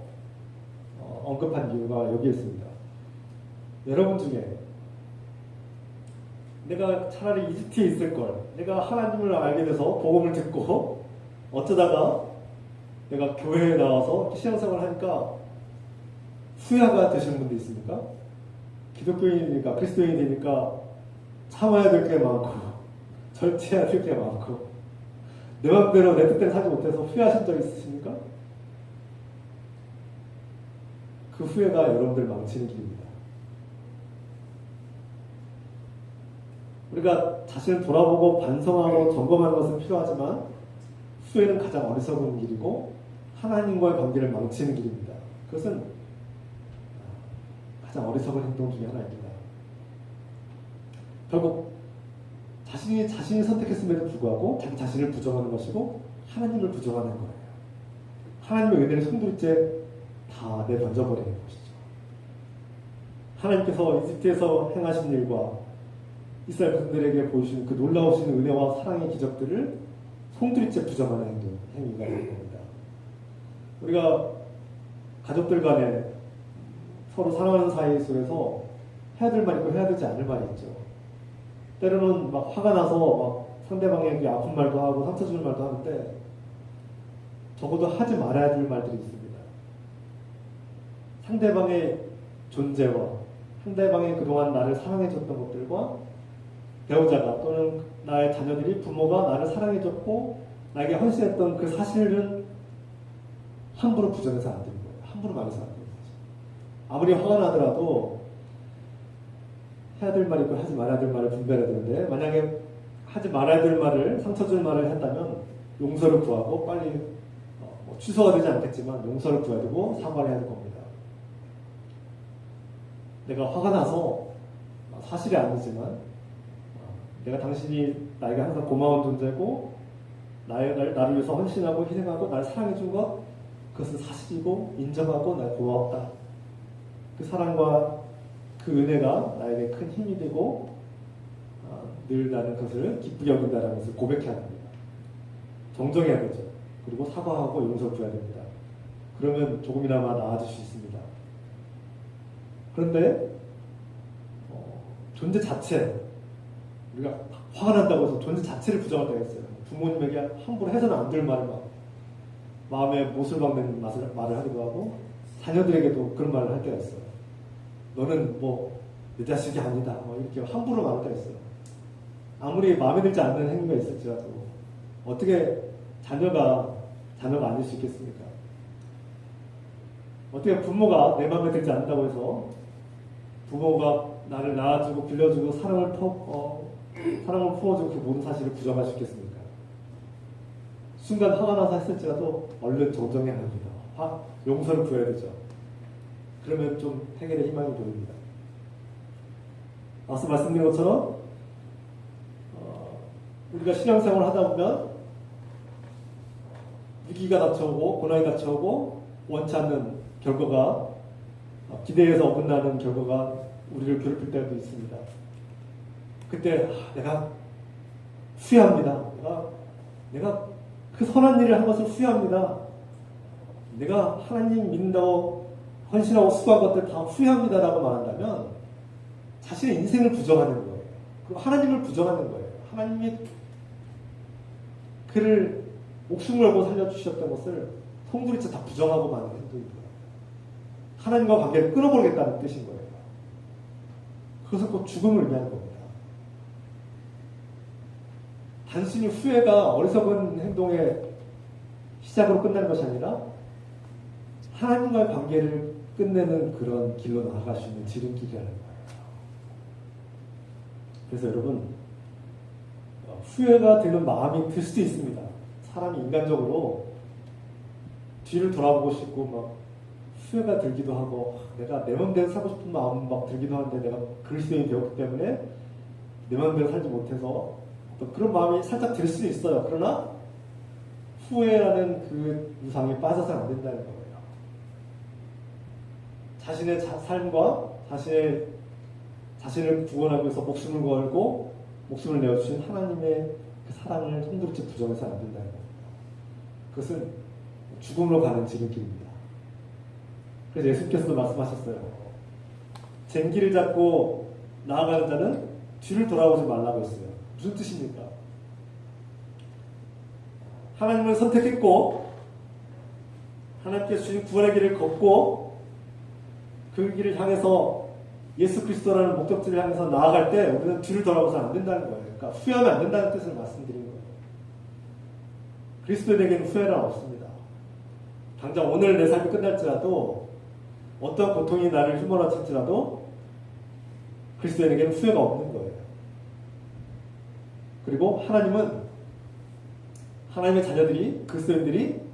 언급한 이유가 여기에 있습니다. 여러분 중에 내가 차라리 이집트에 있을 걸, 내가 하나님을 알게 돼서 복음을 듣고 어쩌다가 내가 교회에 나와서 신앙생활을 하니까 후회가 되시는 분도 있습니까? 기독교인이니까, 그리스도인이 되니까 참아야 될 게 많고 절제해야 될 게 많고 내 맘대로 내 뜻대로 살지 못해서 후회하신 적 있으십니까? 그 후회가 여러분들 망치는 길입니다. 우리가 자신을 돌아보고 반성하고 점검하는 것은 필요하지만, 후회는 가장 어리석은 길이고 하나님과의 관계를 망치는 길입니다. 그것은 가장 어리석은 행동 중에 하나입니다. 결국 자신이 선택했음에도 불구하고 자기 자신을 부정하는 것이고 하나님을 부정하는 거예요. 하나님의 은혜를 송두리째 다 내던져버리는 것이죠. 하나님께서 이집트에서 행하신 일과 이스라엘 백성들에게 보여주신 그 놀라우신 은혜와 사랑의 기적들을 송두리째 부정하는 행위가 되는 겁니다. 우리가 가족들 간에 서로 사랑하는 사이 속에서 해야 될 말이 있고 해야 되지 않을 말이 있죠. 때로는 막 화가 나서 막 상대방에게 아픈 말도 하고 상처 주는 말도 하는데, 적어도 하지 말아야 될 말들이 있습니다. 상대방의 존재와 상대방이 그동안 나를 사랑해줬던 것들과 배우자가 또는 나의 자녀들이 부모가 나를 사랑해줬고 나에게 헌신했던 그 사실은 함부로 부정해서 안 되는 거예요. 함부로 말해서 안 되는 거죠. 아무리 화가 나더라도 해야 될 말이 있고 하지 말아야 될 말을 분별해야 되는데 만약에 하지 말아야 될 말을 상처 줄 말을 했다면 용서를 구하고 빨리 뭐 취소가 되지 않겠지만 용서를 구해야 되고 사과를 해야 될 겁니다. 내가 화가 나서 사실이 아니지만 내가 당신이 나에게 항상 고마운 존재고 나를 위해서 헌신하고 희생하고 나를 사랑해준 것 그것은 사실이고 인정하고 날 고마웠다. 그 사랑과 그 은혜가 나에게 큰 힘이 되고 늘 나는 그것을 기쁘게 여긴다는 것을 고백해야 합니다. 정정해야 되죠. 그리고 사과하고 용서를 구해야 됩니다. 그러면 조금이나마 나아질 수 있습니다. 그런데 존재 자체 우리가 화가 난다고 해서 존재 자체를 부정한다고 했어요. 부모님에게 함부로 해서는 안 될 말을 막 마음에 못을 박는 말을 하기도 하고 자녀들에게도 그런 말을 할 때가 있어요. 너는 뭐 내 자식이 아니다. 뭐 이렇게 함부로 말할 때가 있어요. 아무리 마음에 들지 않는 행위가 있을지라도 어떻게 자녀가 아닐 수 있겠습니까? 어떻게 부모가 내 마음에 들지 않는다고 해서 부모가 나를 낳아주고 빌려주고 사랑을 품어주고 그 모든 사실을 부정할 수 있겠습니까? 순간 화가 나서 했을지라도 얼른 정정해야 합니다. 용서를 구해야 되죠. 그러면 좀 해결의 희망이 보입니다. 앞서 말씀드린 것처럼 우리가 신앙생활을 하다 보면 위기가 닥쳐오고 고난이 닥쳐오고 원치 않는 결과가 기대에서 어긋나는 결과가 우리를 괴롭힐 때도 있습니다. 그때 내가 후회합니다. 내가 그 선한 일을 한 것을 후회합니다. 내가 하나님 믿는다고 헌신하고 수고한 것들 다 후회합니다라고 말한다면 자신의 인생을 부정하는 거예요. 그리고 하나님을 부정하는 거예요. 하나님이 그를 목숨을 걸고 살려주셨던 것을 통두리째 다 부정하고 마는 행동입니다. 하나님과 관계를 끊어버리겠다는 뜻인 거예요. 그것은 곧 죽음을 의미하는 겁니다. 단순히 후회가 어리석은 행동의 시작으로 끝나는 것이 아니라 하나님과의 관계를 끝내는 그런 길로 나아갈 수 있는 지름길이라는 거예요. 그래서 여러분 후회가 드는 마음이 들 수도 있습니다. 사람이 인간적으로 뒤를 돌아보고 싶고 막 후회가 들기도 하고 내가 내 맘대로 살고 싶은 마음 막 들기도 하는데 내가 그리스도인이 되었기 때문에 내 맘대로 살지 못해서 또 그런 마음이 살짝 들 수도 있어요. 그러나 후회라는 그 유상에 빠져서는 안 된다는 거예요. 자신의 삶과 자신을 구원하기 위해서 목숨을 걸고 목숨을 내어주신 하나님의 그 사랑을 통두리째 부정해서는 안 된다는 겁니다. 그것은 죽음으로 가는 지름길입니다. 그래서 예수께서도 말씀하셨어요. 쟁기를 잡고 나아가는 자는 뒤를 돌아보지 말라고 했어요. 무슨 뜻입니까? 하나님을 선택했고 하나님께 주신 구원의 길을 걷고 그 길을 향해서 예수 그리스도라는 목적지를 향해서 나아갈 때 우리는 뒤를 돌아보서는 안 된다는 거예요. 그러니까 후회하면 안 된다는 뜻을 말씀드리는 거예요. 그리스도인에게는 후회는 없습니다. 당장 오늘 내 삶이 끝날지라도 어떤 고통이 나를 휘몰아칠지라도 그리스도인에게는 후회가 없는 거예요. 그리고 하나님의 자녀들이 그리스도인들이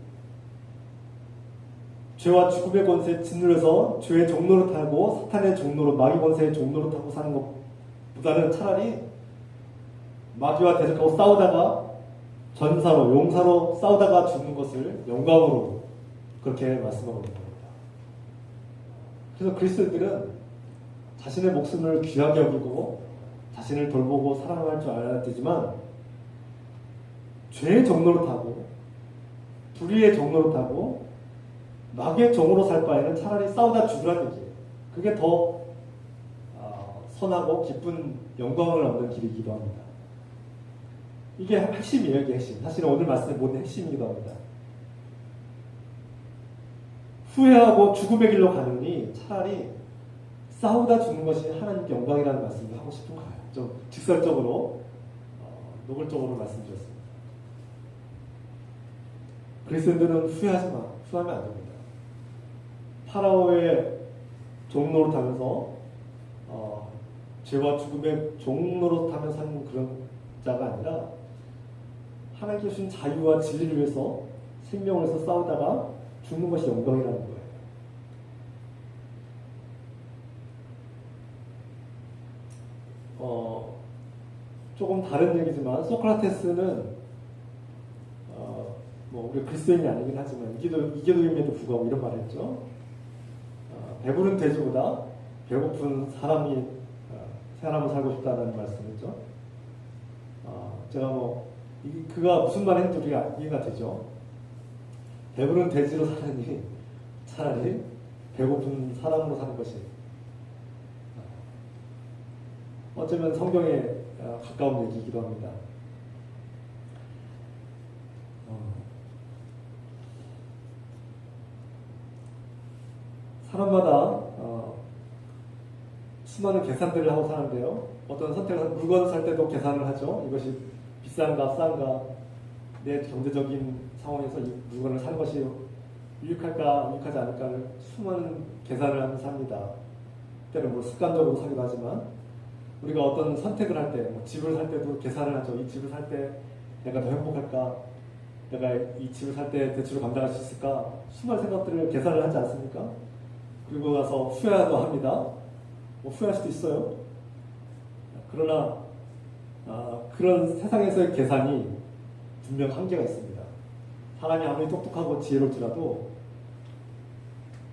죄와 죽음의 권세에 짓눌려서 죄의 종로를 타고 사탄의 종로로 마귀 권세의 종로로 타고 사는 것보다는 차라리 마귀와 대적하고 싸우다가 전사로 용사로 싸우다가 죽는 것을 영광으로 그렇게 말씀하고 있는 겁니다. 그래서 그리스도인들은 자신의 목숨을 귀하게 여기고 자신을 돌보고 사랑할 줄 알아야 되지만 죄의 종로로 타고 불의의 종로로 타고 마귀의 종으로 살 바에는 차라리 싸우다 죽으라는 얘기예요. 그게 더 선하고 기쁜 영광을 얻는 길이기도 합니다. 이게 핵심이에요. 이게 핵심. 사실은 오늘 말씀의 모든 핵심이기도 합니다. 후회하고 죽음의 길로 가느니 차라리 싸우다 죽는 것이 하나님께 영광이라는 말씀을 하고 싶은 거예요. 좀 직설적으로 노골적으로 말씀드렸습니다. 그리스도인들은 후회하면 안 됩니다. 파라오의 종로를 타면서 죄와 죽음의 종로로 타며 사는 그런 자가 아니라 하나님께 주신 자유와 진리를 위해서 생명을 위해서 싸우다가 죽는 것이 영광이라는 거예요. 조금 다른 얘기지만 소크라테스는 우리 그리스도인이 아니긴 하지만 이교도임에도 불구하고 이런 말을 했죠. 배부른 돼지보다 배고픈 사람을 살고 싶다는 말씀이죠. 제가 그가 무슨 말 했는지 우리가 이해가 되죠. 배부른 돼지로 사느니 차라리 배고픈 사람으로 사는 것이 어쩌면 성경에 가까운 얘기이기도 합니다. 사람마다 수많은 계산들을 하고 사는데요. 어떤 선택을 물건을 살 때도 계산을 하죠. 이것이 비싼가 싼가, 내 경제적인 상황에서 이 물건을 사는 것이 유익할까 유익하지 않을까를 수많은 계산을 하면서 삽니다. 때로는 습관적으로 사기도 하지만 우리가 어떤 선택을 할 때, 집을 살 때도 계산을 하죠. 이 집을 살 때 내가 더 행복할까? 내가 이 집을 살 때 대출을 감당할 수 있을까? 수많은 생각들을 계산을 하지 않습니까? 그리고 나서 후회도 합니다. 후회할 수도 있어요. 그러나 그런 세상에서의 계산이 분명 한계가 있습니다. 사람이 아무리 똑똑하고 지혜롭더라도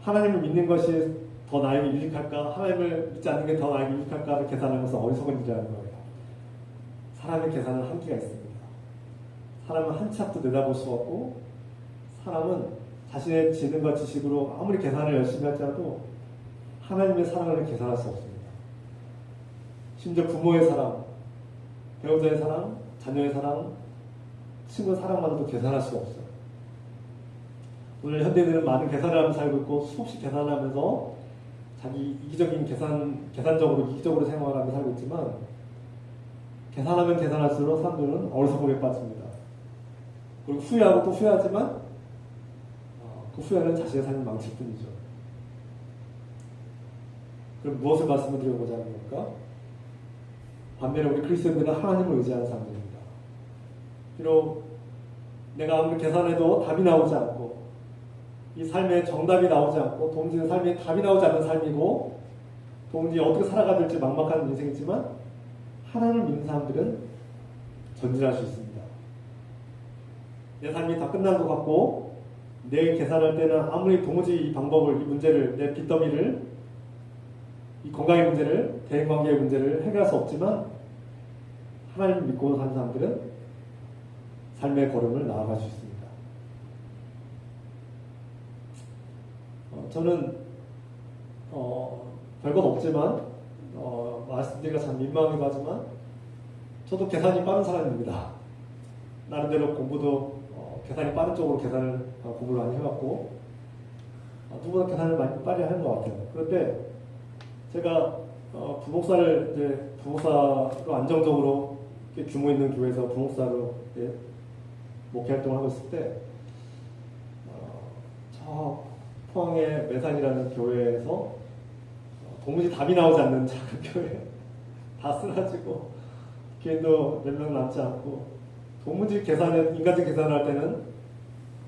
하나님을 믿는 것이 더 나에게 유익할까? 하나님을 믿지 않는 게 더 나에게 유익할까를 계산하면서 어리석은 일이라는 거예요. 사람의 계산은 한계가 있습니다. 사람은 한 치 앞도 내다볼 수 없고 사람은 자신의 지능과 지식으로 아무리 계산을 열심히 할지라도 하나님의 사랑을 계산할 수 없습니다. 심지어 부모의 사랑, 배우자의 사랑, 자녀의 사랑, 친구의 사랑만도 계산할 수가 없어요. 오늘 현대인들은 많은 계산을 하면서 살고 있고 수없이 계산을 하면서 자기 이기적인 계산적으로 이기적으로 생활하면서 살고 있지만 계산하면 계산할수록 사람들은 어리석음에 빠집니다. 그리고 후회하고 또 후회하지만 그 후회는 자신의 삶을 망칠 뿐이죠. 그럼 무엇을 말씀을 드려보자 하는 겁니까? 반면에 우리 그리스도인들은 하나님을 의지하는 사람들입니다. 비록 내가 아무리 계산해도 답이 나오지 않고 이 삶에 정답이 나오지 않고 도무지 삶에 답이 나오지 않는 삶이고 도무지 어떻게 살아가야 될지 막막한 인생이지만 하나님을 믿는 사람들은 전진할 수 있습니다. 내 삶이 다 끝난 것 같고 내일 계산할 때는 아무리 도무지 이 방법을, 이 문제를, 내 빚더미를, 이 건강의 문제를, 대인관계의 문제를 해결할 수 없지만 하나님을 믿고 사는 사람들은 삶의 걸음을 나아갈 수 있습니다. 저는 별것 없지만 말씀드리기가 참 민망하기도 하지만 저도 계산이 빠른 사람입니다. 나름대로 공부도 계산이 빠른 쪽으로 공부를 많이 해왔고 누구나 계산을 많이 빨리 하는 것 같아요. 그런데 제가 부목사로 안정적으로 규모 있는 교회에서 부목사로 목회 활동을 하고 있을 때 저 포항의 매산이라는 교회에서 도무지 답이 나오지 않는 작은 교회 다 쓰러지고 교인도 몇 명 남지 않고 도무지 인간적 계산을 할 때는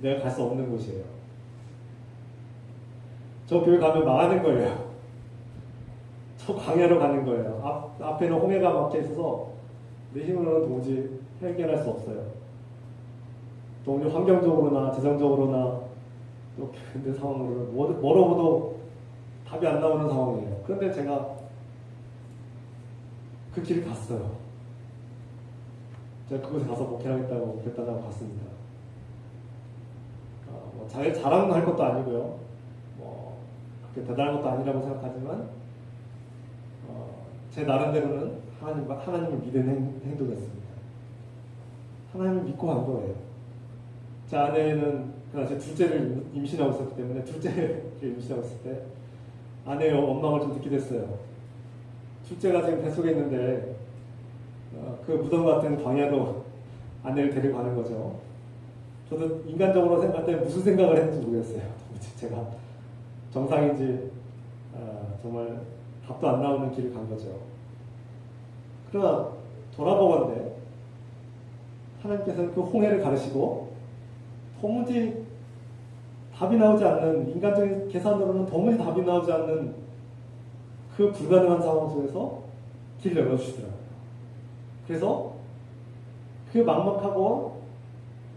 내가 갈 수 없는 곳이에요. 저 교회 가면 망하는 거예요. 저 광야로 가는 거예요. 앞에는 홍해가 막혀 있어서 내 힘으로는 도무지 해결할 수 없어요. 도무지 환경적으로나 재정적으로나 또 교회들 상황으로 멀어보도 답이 안 나오는 상황이에요. 그런데 제가 그 길을 갔어요. 제가 그곳에 가서 목회하겠다고 결단하고 갔습니다. 자랑할 것도 아니고요. 그렇게 대단한 것도 아니라고 생각하지만 제 나름대로는 하나님을 믿는 행동이었습니다. 하나님을 믿고 간 거예요. 제 아내는 그러나 제 둘째를 임신하고 있었기 때문에 둘째를 임신하고 있을 때 아내의 원망을 좀 듣게 됐어요. 둘째가 지금 뱃속에 있는데 그 무덤 같은 광야로 아내를 데리고 가는 거죠. 저도 인간적으로 생각할 때 무슨 생각을 했는지 모르겠어요. 제가 정상인지 정말 답도 안 나오는 길을 간 거죠. 그러나 돌아보건대 하나님께서는 그 홍해를 가르시고 도무지 답이 나오지 않는, 인간적인 계산으로는 도무지 답이 나오지 않는 그 불가능한 상황 속에서 길을 열어주시더라고요. 그래서 그 막막하고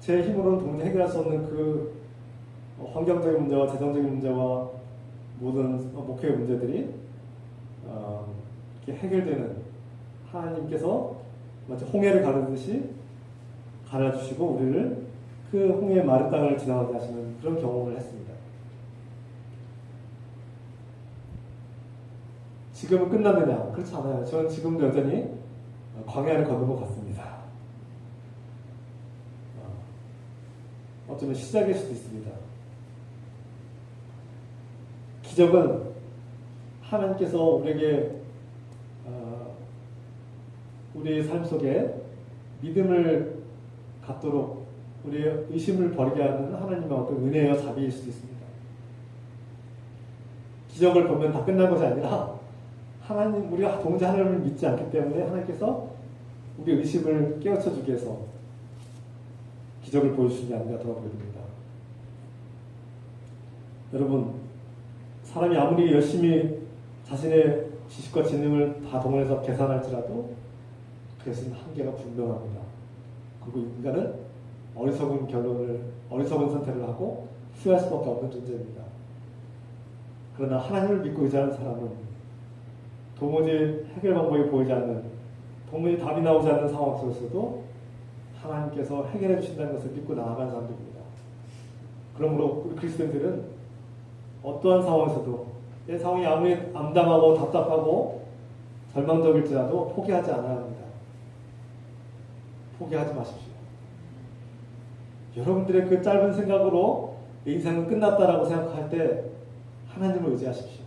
제 힘으로는 도무지 해결할 수 없는 그 환경적인 문제와 재정적인 문제와 모든 목회의 문제들이 이렇게 해결되는, 하나님께서 마치 홍해를 가르듯이 갈아주시고 우리를 그 홍해의 마른 땅을 지나가게 하시는 그런 경험을 했습니다. 지금은 끝났느냐? 그렇지 않아요. 저는 지금도 여전히 광야를 걷는 것 같습니다. 어쩌면 시작일 수도 있습니다. 기적은 하나님께서 우리에게 우리의 삶 속에 믿음을 갖도록 우리의 의심을 버리게 하는 하나님의 어떤 은혜와 자비일 수도 있습니다. 기적을 보면 다 끝난 것이 아니라 하나님, 우리가 도무지 하나님을 믿지 않기 때문에 하나님께서 우리 의심을 깨우쳐 주기 위해서 기적을 보여주신 게 아닌가 돌아보게 됩니다. 여러분, 사람이 아무리 열심히 자신의 지식과 지능을 다 동원해서 계산할지라도 그것은 한계가 분명합니다. 그리고 인간은 어리석은 선택을 하고 후회할 수밖에 없는 존재입니다. 그러나 하나님을 믿고 의지하는 사람은 도무지 해결 방법이 보이지 않는, 도무지 답이 나오지 않는 상황 속에서도 하나님께서 해결해 주신다는 것을 믿고 나아가는 사람들입니다. 그러므로 우리 그리스도인들은 어떠한 상황에서도 내 상황이 아무리 암담하고 답답하고 절망적일지라도 포기하지 않아야 합니다. 포기하지 마십시오. 여러분들의 그 짧은 생각으로 내 인생은 끝났다라고 생각할 때 하나님을 의지하십시오.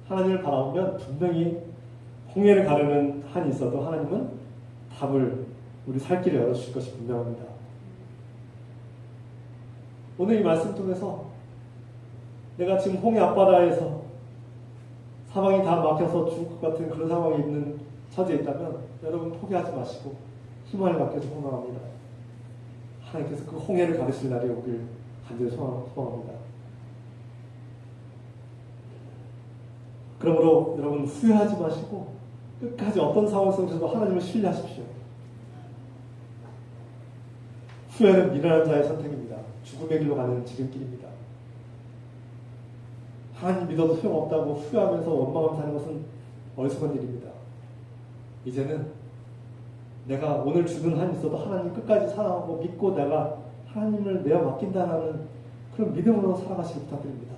하나님을 바라보면 분명히 홍해를 가르는 한이 있어도 하나님은 답을, 우리 살 길을 열어주실 것이 분명합니다. 오늘 이 말씀 통해서 내가 지금 홍해 앞바다에서 사방이 다 막혀서 죽을 것 같은 그런 상황에 있는 처지에 있다면 여러분 포기하지 마시고 희망을 갖게 소망합니다. 하나님께서 그 홍해를 가르칠 날이 오길 간절히 소망합니다. 그러므로 여러분 후회하지 마시고 끝까지 어떤 상황 속에서도 하나님을 신뢰하십시오. 후회는 미련한 자의 선택입니다. 죽음의 길로 가는 지름길입니다. 하나님 믿어도 소용없다고 후회하면서 원망하면서 사는 것은 어리석은 일입니다. 이제는 내가 오늘 죽은 한이 있어도 하나님 끝까지 사랑하고 믿고 내가 하나님을 내어 맡긴다는 그런 믿음으로 살아가시길 부탁드립니다.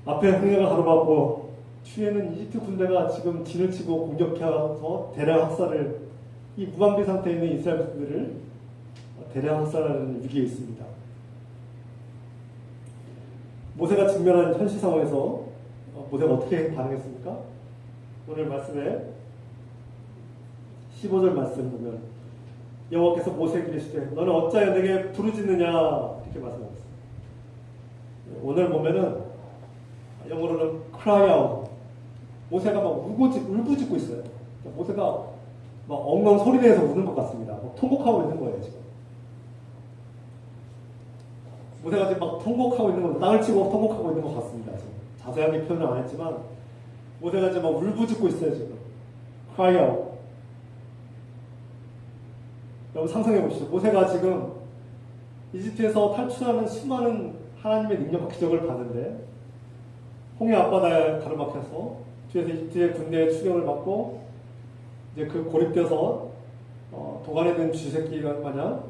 앞에 홍해가 가로막고 뒤에는 이집트 군대가 지금 진을 치고 공격해서 대량 학살을, 이 무방비 상태에 있는 이스라엘 백성들을 대량 학살하는 위기에 있습니다. 모세가 직면한 현실 상황에서 모세가 어떻게 반응했습니까? 오늘 말씀에 15절 말씀 보면 여호와께서 모세에게 이르시되 너는 어찌하여 내게 부르짖느냐 이렇게 말씀하셨어요. 오늘 보면은 영어로는 cry out, 모세가 막 울부짖고 있어요. 모세가 막 엉엉 소리내서 우는 것 같습니다. 막 통곡하고 있는 거예요 지금. 모세가 지금 막 통곡하고 있는 거, 땅을 치고 통곡하고 있는 것 같습니다. 지금 자세하게 표현을 안 했지만 모세가 지금 막 울부짖고 있어요 지금. cry out. 여러분 상상해 보시죠. 모세가 지금 이집트에서 탈출하는 수많은 하나님의 능력과 기적을 봤는데 홍해 앞바다에 가로막혀서 뒤에서 이집트의 군대의 추격을 받고 이제 그 고립돼서 도관에 든 쥐새끼가 마냥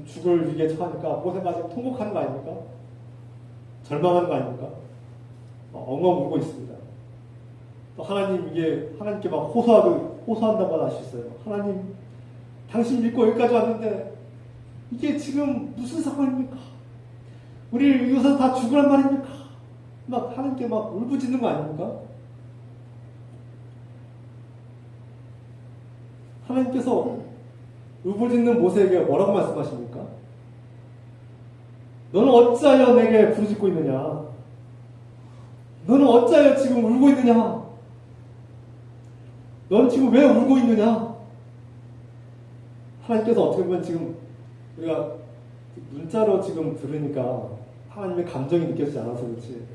죽을 위기에 처하니까 모세가 지금 통곡하는 거 아닙니까? 절망하는 거 아닙니까? 엉엉 울고 있습니다. 또 하나님, 이게 하나님께 막 호소한다고 할 수 있어요. 하나님, 당신 믿고 여기까지 왔는데 이게 지금 무슨 상황입니까? 우리 이웃은 다 죽으란 말입니까? 막 하나님께 막 울부짖는 거 아닙니까? 하나님께서 울부짖는 모세에게 뭐라고 말씀하십니까? 너는 어찌하여 내게 부르짖고 있느냐? 너는 어찌하여 지금 울고 있느냐? 너는 지금 왜 울고 있느냐? 하나님께서 어떻게 보면 지금 우리가 문자로 지금 들으니까 하나님의 감정이 느껴지지 않아서 그렇지,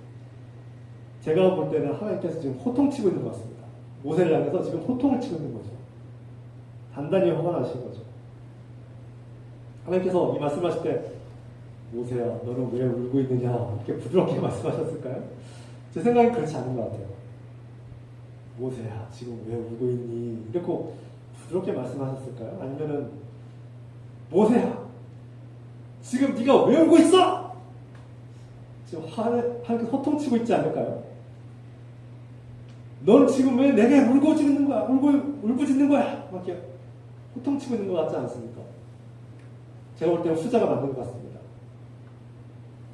제가 볼 때는 하나님께서 지금 호통치고 있는 것 같습니다. 모세를 향해서 지금 호통을 치고 있는 거죠. 단단히 화가 나신 거죠. 하나님께서 이 말씀하실 때 모세야 너는 왜 울고 있느냐 이렇게 부드럽게 말씀하셨을까요? 제 생각엔 그렇지 않은 것 같아요. 모세야 지금 왜 울고 있니 이렇게 부드럽게 말씀하셨을까요? 아니면은 모세야 지금 네가 왜 울고 있어? 지금 하나님께서 호통치고 있지 않을까요? 넌 지금 왜 내게 울부짖는 거야? 울부짖는 거야? 막 이렇게 호통치고 있는 것 같지 않습니까? 제가 볼 때는 후자가 맞는 것 같습니다.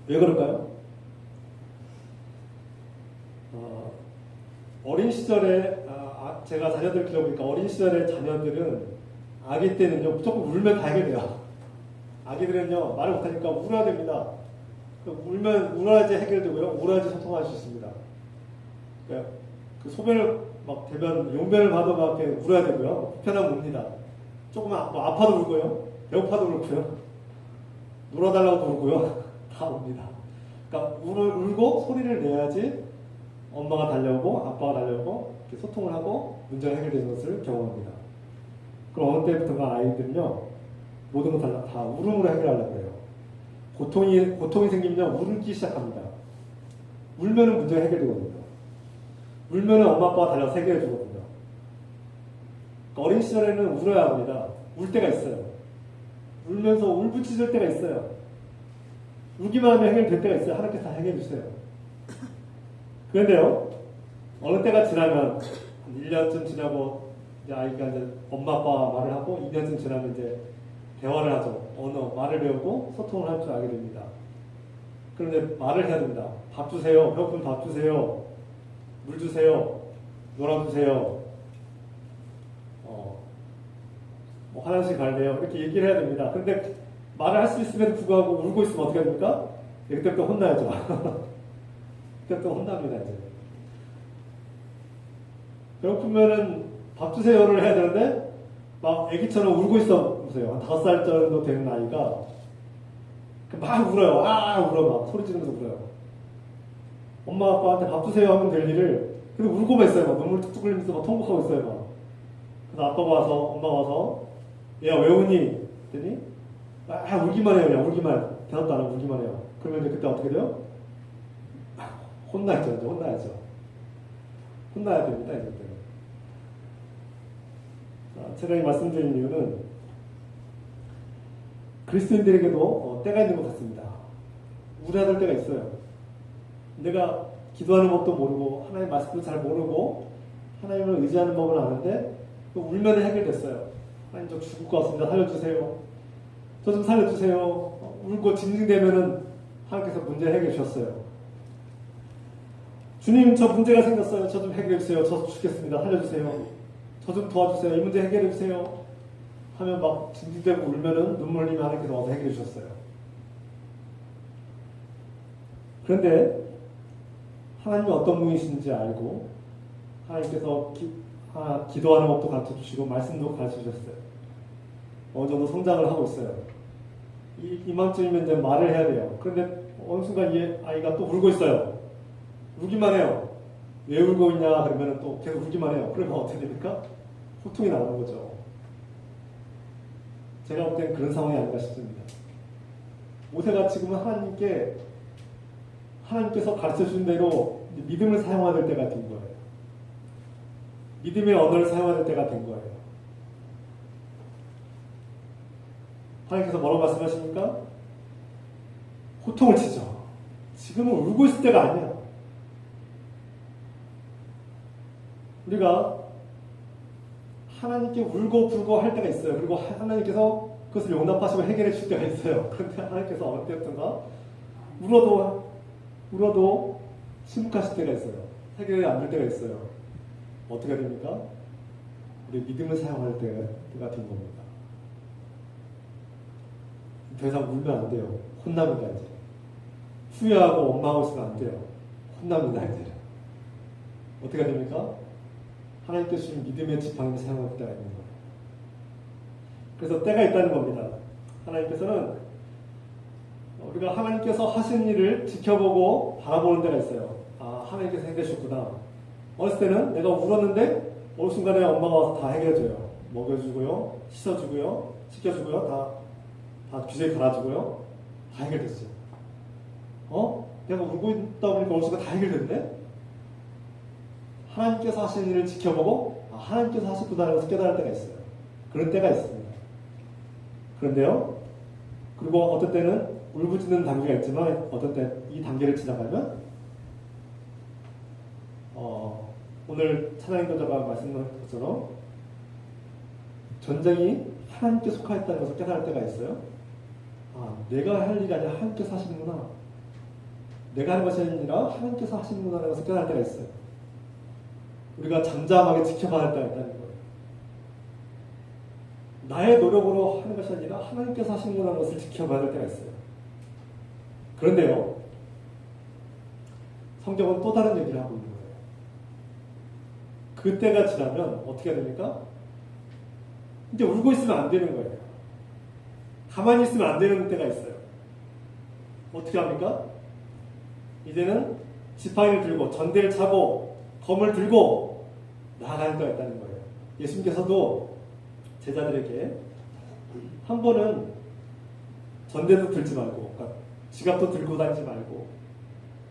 왜 그럴까요? 어린 시절에 제가 자녀들 키워보니까 어린 시절에 자녀들은 아기 때는요 무조건 울면 다 해결돼요. 아기들은요 말을 못하니까 울어야 됩니다. 울면 울어야지 해결되고요, 울어야지 소통할 수 있습니다. 그 소변을 막 대변 용변을 봐도 막 이렇게 울어야 되고요, 불편하면 웁니다. 조금만 뭐 아파도 울고요, 배고파도 울고요, 놀아달라고도 울고요, 다 웁니다. 그러니까 울고 소리를 내야지 엄마가 달려오고 아빠가 달려오고 이렇게 소통을 하고 문제가 해결되는 것을 경험합니다. 그럼 어느 때부터가 아이들은요 모든 거 다 울음으로 해결하려고 해요. 고통이 생기면 울기 시작합니다. 울면은 문제가 해결되거든요. 울면은 엄마 아빠가 달려서 해결해 주거든요. 그러니까 어린 시절에는 울어야 합니다. 울 때가 있어요. 울면서 울부짖을 때가 있어요. 울기만 하면 해결될 때가 있어요. 하나님께서 다 해결해 주세요. 그런데요, 어느 때가 지나면, 한 1년쯤 지나고, 이제 아이가 이제 엄마, 아빠 말을 하고, 2년쯤 지나면 이제 대화를 하죠. 언어, 말을 배우고 소통을 할 줄 알게 됩니다. 그런데 말을 해야 됩니다. 밥 주세요. 배고프면 밥 주세요. 물 주세요. 놀아주세요. 뭐 화장실 갈래요. 이렇게 얘기를 해야 됩니다. 그런데 말을 할 수 있음에도 불구하고 울고 있으면 어떻게 됩니까? 그때부터 혼나야죠. 그때부터 혼납니다, 이제. 배고프면은 밥 주세요를 해야 되는데, 막 애기처럼 울고 있어 보세요. 한 5살 정도 되는 아이가 막 울어요. 울어. 막 소리 지르면서 울어요. 엄마 아빠한테 밥 주세요 하면 될 일을 근데 울고만 있어요. 막 눈물 뚝뚝 흘리면서 막 통곡하고 있어요. 막. 그래서 아빠가 와서 엄마가 와서 얘야 왜 우니? 그랬더니 울기만 해요. 그냥 울기만. 대답도 안 하고 울기만 해요. 그러면 이제 그때 어떻게 돼요? 혼나야죠. 혼나야죠. 혼나야 됩니다. 이럴 때는. 제가 이 말씀드린 이유는 그리스도인들에게도 때가 있는 것 같습니다. 울어야 될 때가 있어요. 내가 기도하는 법도 모르고 하나님 말씀도 잘 모르고 하나님을 의지하는 법은 아는데 울면 해결됐어요. 하나님 저 죽을 것 같습니다. 살려주세요. 저 좀 살려주세요. 울고 진정되면은 하나님께서 문제 해결해 주셨어요. 주님 저 문제가 생겼어요. 저 좀 해결해 주세요. 저 죽겠습니다. 살려주세요. 저 좀 도와주세요. 이 문제 해결해 주세요. 하면 막 진지되고 울면은 눈물 흘리면 하나님께서 와서 해결해 주셨어요. 그런데 하나님이 어떤 분이신지 알고 하나님께서 기도하는 법도 가르쳐 주시고 말씀도 가르쳐 주셨어요. 어느 정도 성장을 하고 있어요. 이맘쯤이면 이제 말을 해야 돼요. 그런데 어느 순간 이 아이가 또 울고 있어요. 울기만 해요. 왜 울고 있냐 그러면 또 계속 울기만 해요. 그러면 어떻게 됩니까? 호통이 나오는 거죠. 제가 볼 땐 그런 상황이 아닌가 싶습니다. 모세가 지금은 하나님께서 가르쳐 준 대로 믿음을 사용해야 될 때가 된 거예요. 믿음의 언어를 사용해야 될 때가 된 거예요. 하나님께서 뭐라고 말씀하십니까? 호통을 치죠. 지금은 울고 있을 때가 아니야. 우리가 하나님께 울고 불고 할 때가 있어요. 그리고 하나님께서 그것을 용납하시고 해결해 줄 때가 있어요. 그런데 하나님께서 어느 때였던가 울어도 침묵하실 때가 있어요. 해결이 안 될 때가 있어요. 어떻게 됩니까? 우리 믿음을 사용할 때가 된 겁니다. 더 이상 울면 안 돼요. 혼납니다, 이제. 후회하고 원망하고 있으면 안 돼요. 혼납니다, 이제. 어떻게 됩니까? 하나님께서 주신 믿음의 지팡이를 사용할 때가 있는 거예요. 그래서 때가 있다는 겁니다. 하나님께서는 우리가 하나님께서 하신 일을 지켜보고 바라보는 때가 있어요. 아, 하나님께서 해결하셨구나. 어렸을 때는 내가 울었는데 어느 순간에 엄마가 와서 다 해결해줘요. 먹여주고요, 씻어주고요, 씻겨주고요, 다 귀저귀 갈아주고요. 다 해결됐어요. 내가 울고 있다 보니까 어느 순간 다 해결됐네? 하나님께서 하신 일을 지켜보고 하나님께서 하셨구나라는 것을 깨달을 때가 있어요. 그런 때가 있습니다. 그런데요, 그리고 어떤 때는 울부짖는 단계가 있지만 어떤 때 이 단계를 지나가면 오늘 찬양인도자가 말씀한 것처럼 전쟁이 하나님께 속하였다는 것을 깨달을 때가 있어요. 내가 할 일이 아니라 하나님께서 하시는구나. 내가 하는 것이 아니라 하나님께서 하시는구나라는 것을 깨달을 때가 있어요. 우리가 잠잠하게 지켜봐야 할 때가 있다는 거예요. 나의 노력으로 하는 것이 아니라 하나님께서 하시는구나라는 것을 지켜봐야 할 때가 있어요. 그런데요, 성경은 또 다른 얘기를 하고 있는 거예요. 그때가 지나면 어떻게 됩니까? 이제 울고 있으면 안 되는 거예요. 가만히 있으면 안 되는 때가 있어요. 어떻게 합니까? 이제는 지팡이를 들고 전대를 차고 검을 들고 나아가는 때가 있다는 거예요. 예수님께서도 제자들에게 한 번은 전대도 들지 말고, 그러니까 지갑도 들고 다니지 말고,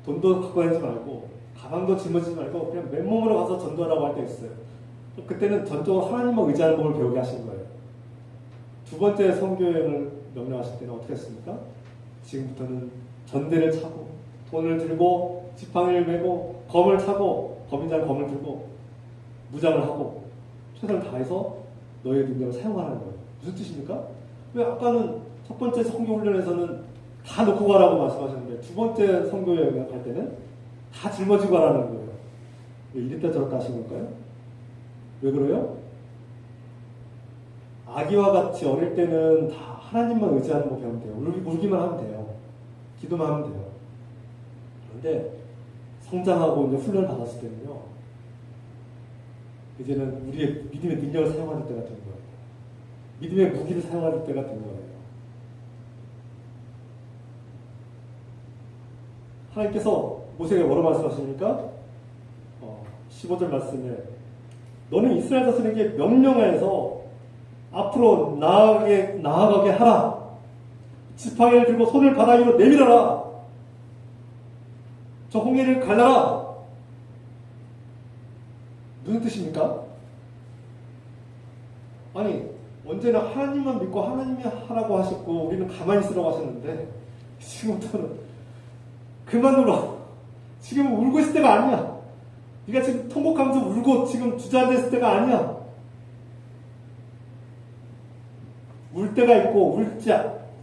돈도 갖고 다니지 말고, 가방도 짊어지지 말고 그냥 맨몸으로 가서 전도하라고 할 때 있어요. 그때는 전적으로 하나님만 의지하는 법을 배우게 하신 거예요. 두 번째 선교여행을 명령하실 때는 어떻게 했습니까? 지금부터는 전대를 차고 돈을 들고 지팡이를 메고 검을 차고 검인장 검을 들고 무장을 하고 최선을 다해서 너의 능력을 사용하라는 거예요. 무슨 뜻입니까? 왜 아까는 첫 번째 선교훈련에서는 다 놓고 가라고 말씀하셨는데 두 번째 선교여행 갈 때는 다 짊어지고 가라는 거예요. 왜 이랬다 저랬다 하신 걸까요? 왜 그래요? 아기와 같이 어릴 때는 다 하나님만 의지하는 거 배우면 돼요. 울기만 하면 돼요. 기도만 하면 돼요. 그런데 성장하고 이제 훈련을 받았을 때는요, 이제는 우리의 믿음의 능력을 사용하는 때가 된 거예요. 믿음의 무기를 사용하는 때가 된 거예요. 하나님께서 모세에게 뭐로 말씀하십니까? 15절 말씀에 너는 이스라엘 자손에게 명령하여서 앞으로 나아가게 하라. 지팡이를 들고 손을 바다 위로 내밀어라. 저 홍해를 갈라라. 무슨 뜻입니까? 아니, 언제나 하나님만 믿고 하나님이 하라고 하셨고 우리는 가만히 있으라고 하셨는데 지금부터는 그만 울어. 지금 울고 있을 때가 아니야. 네가 지금 통곡하면서 울고 지금 주저앉았을 때가 아니야. 울 때가 있고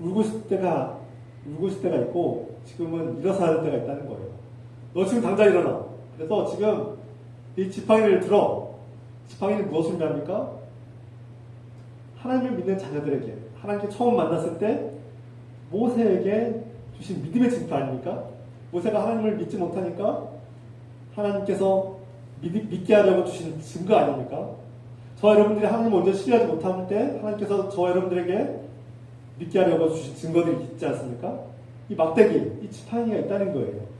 울고 있을 때가 있고 지금은 일어서야 할 때가 있다는 거예요. 너 지금 당장 일어나. 그래서 지금 이 지팡이를 들어. 지팡이는 무엇을 의미합니까? 하나님을 믿는 자녀들에게 하나님께 처음 만났을 때 모세에게 주신 믿음의 징표 아닙니까? 모세가 하나님을 믿지 못하니까 하나님께서 믿게 하려고 주신 증거 아닙니까? 저와 여러분들이 하나님을 먼저 신뢰하지 못할 때 하나님께서 저와 여러분들에게 믿게 하려고 주신 증거들이 있지 않습니까? 이 막대기, 이 지팡이가 있다는 거예요.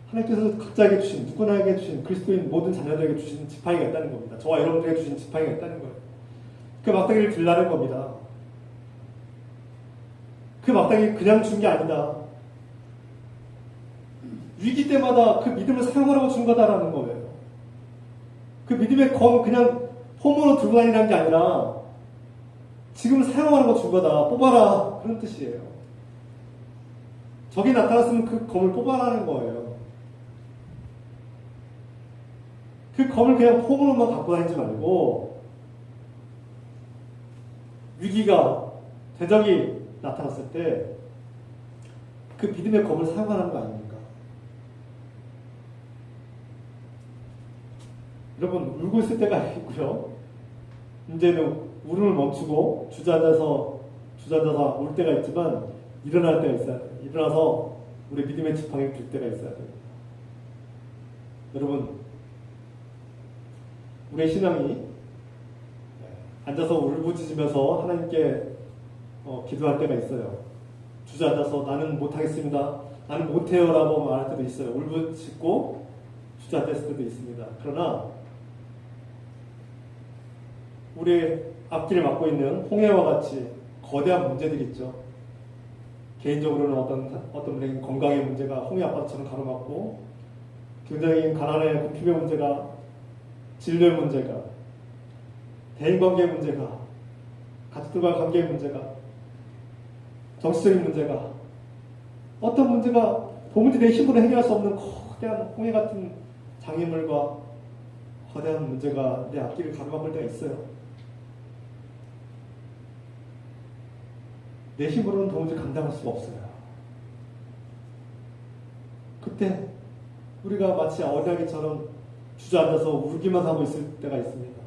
하나님께서 각자에게 주신, 누구나에게 주신, 그리스도인 모든 자녀들에게 주신 지팡이가 있다는 겁니다. 저와 여러분들에게 주신 지팡이가 있다는 거예요. 그 막대기를 들라는 겁니다. 그 막대기 그냥 준 게 아니다. 위기 때마다 그 믿음을 사용하라고 준 거다라는 거예요. 그 믿음의 검 그냥 폼으로 들고 다니라는 게 아니라 지금 사용하라고 준 거다. 뽑아라. 그런 뜻이에요. 적이 나타났으면 그 검을 뽑아라는 거예요. 그 검을 그냥 폼으로만 갖고 다니지 말고 위기가 대적이 나타났을 때 그 믿음의 검을 사용하는 거 아닙니까? 여러분, 울고 있을 때가 있고요. 이제는 울음을 멈추고 주저앉아서 올 때가 있지만 일어날 때가 있어야 돼요. 일어나서 우리 믿음의 지팡이를 들 때가 있어야 돼요. 여러분, 우리의 신앙이 앉아서 울부짖으면서 하나님께 기도할 때가 있어요. 주저앉아서 나는 못하겠습니다. 나는 못해요 라고 말할 때도 있어요. 울부짖고 주저앉았을 때도 있습니다. 그러나 우리 앞길을 막고 있는 홍해와 같이 거대한 문제들이 있죠. 개인적으로는 어떤 분에게는 건강의 문제가 홍해 앞바다처럼 가로막고, 경제적인 가난의 굶김의 문제가, 진료의 문제가, 대인관계의 문제가, 가족들과의 관계의 문제가, 정치적인 문제가, 어떤 문제가 도무지 내 힘으로 해결할 수 없는 거대한 홍해 같은 장애물과 거대한 문제가 내 앞길을 가로막을 때가 있어요. 내 힘으로는 도무지 감당할 수가 없어요. 그때 우리가 마치 어린아기처럼 주저앉아서 울기만 하고 있을 때가 있습니다.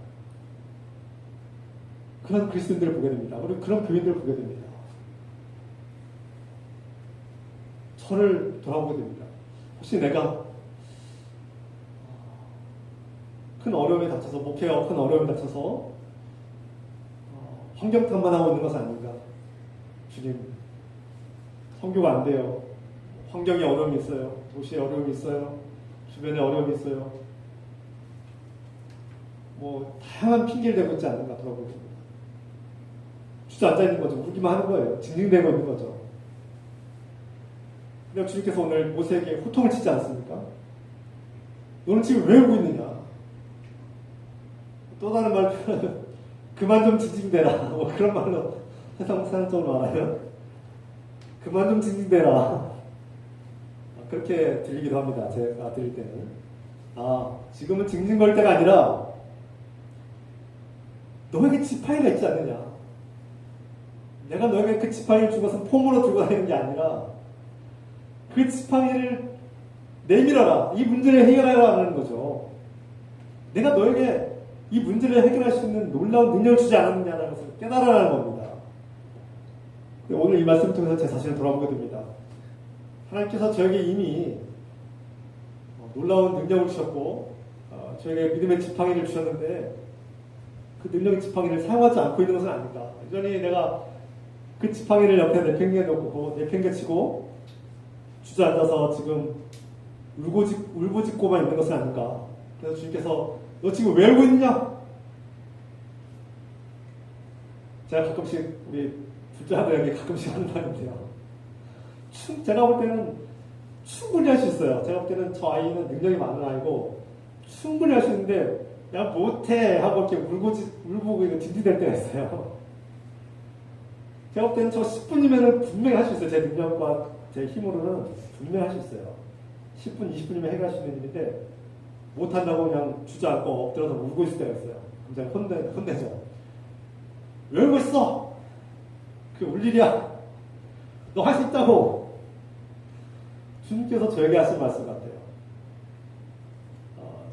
그런 그리스도인들을 보게 됩니다. 우리 그런 교인들을 보게 됩니다. 저를 돌아보게 됩니다. 혹시 내가 큰 어려움에 닥쳐서, 목회가 큰 어려움에 닥쳐서 환경 탓만 하고 있는 것은 아닌가? 주님, 선교가 안 돼요. 환경에 어려움이 있어요. 도시에 어려움이 있어요. 주변에 어려움이 있어요. 뭐 다양한 핑계를 대고 있지 않는가 돌아보게 됩니다. 주저앉아 있는 거죠. 울기만 하는 거예요. 징징대고 있는 거죠. 그러나 주님께서 오늘 모세에게 호통을 치지 않습니까? 너는 지금 왜 울고 있느냐? 또 다른 말 표현하면 그만 좀 징징대라. 뭐 그런 말로 세상 사람적으로 말하면 그만 좀 징징대라. 그렇게 들리기도 합니다. 제가 들을 때는. 지금은 징징거릴 때가 아니라 너에게 지팡이가 있지 않느냐. 내가 너에게 그 지팡이를 준 것은 폼으로 들고 다니는 게 아니라 그 지팡이를 내밀어라. 이 문제를 해결하라는 거죠. 내가 너에게 이 문제를 해결할 수 있는 놀라운 능력을 주지 않았느냐는 것을 깨달아라는 겁니다. 오늘 이 말씀을 통해서 제 자신을 돌아보게 됩니다. 하나님께서 저에게 이미 놀라운 능력을 주셨고 저에게 믿음의 지팡이를 주셨는데 그 능력의 지팡이를 사용하지 않고 있는 것은 아닌가. 여전히 내가 그 지팡이를 옆에 내팽개치고 주저앉아서 지금 울부짖고만 있는 것은 아닌가. 그래서 주님께서 너 지금 왜 울고 있느냐? 제가 가끔씩 우리 둘째 아들에게 가끔씩 하는 말인데요. 제가 볼 때는 충분히 할 수 있어요. 제가 볼 때는 저 아이는 능력이 많은 아이고 충분히 할 수 있는데 야 못해 하고 이렇게 울고 이거 딘디될 때가 있어요. 제가 볼 때는 저 10분이면 분명히 할 수 있어요. 제 능력과 제 힘으로는 분명히 할 수 있어요. 10분, 20분이면 해결할 수 있는 일인데 못한다고 그냥 주저앉고 엎드려서 울고 있을 때가 있어요. 그럼 제가 혼내죠. 왜 울고 있어? 그게 울 일이야. 너 할 수 있다고. 주님께서 저에게 하신 말씀 같아요.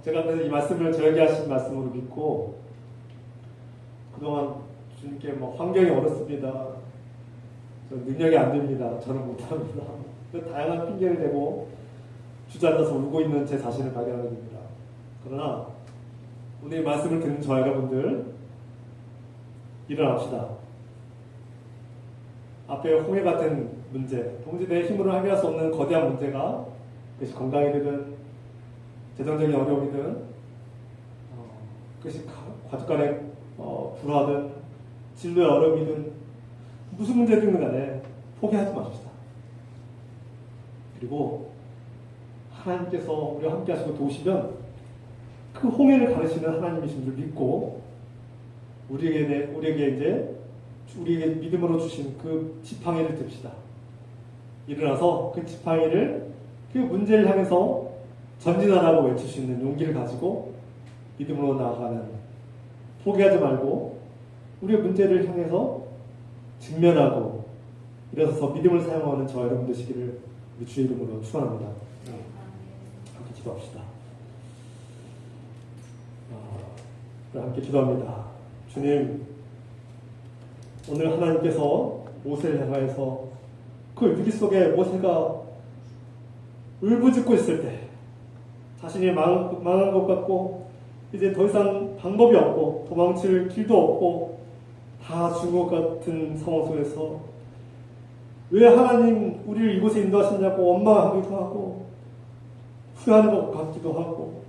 제가 그래서 이 말씀을 저에게 하신 말씀으로 믿고 그동안 주님께 환경이 어렵습니다. 저 능력이 안 됩니다. 저는 못합니다. 다양한 핑계를 대고 주저앉아서 울고 있는 제 자신을 발견하게 됩니다. 그러나 오늘 이 말씀을 듣는 저 여러분들 일어납시다. 앞에 홍해 같은 문제, 도무지 내 힘으로 해결할 수 없는 거대한 문제가 그것이 건강이 되든 재정적인 어려움이든 그것이 가족 간의 불화든 진로의 어려움이든 무슨 문제든 간에 포기하지 마십시다. 그리고 하나님께서 우리와 함께 하시고 도우시면 그 홍해를 가르치는 하나님이신 줄 믿고 우리에게 믿음으로 주신 그 지팡이를 듭시다. 일어나서 그 지팡이를 그 문제를 향해서 전진하라고 외칠 수 있는 용기를 가지고 믿음으로 나아가는, 포기하지 말고 우리의 문제를 향해서 직면하고 일어서서 믿음을 사용하는 저와 여러분 되시기를 우리 주의 이름으로 축원합니다. 함께 기도합시다. 함께 기도합니다. 주님, 오늘 하나님께서 모세를 향하여서 그 위기 속에 모세가 울부짖고 있을 때, 자신이 망한 것 같고 이제 더 이상 방법이 없고 도망칠 길도 없고 다 죽은 것 같은 상황 속에서 왜 하나님 우리를 이곳에 인도하셨냐고 원망하기도 하고 후회하는 것 같기도 하고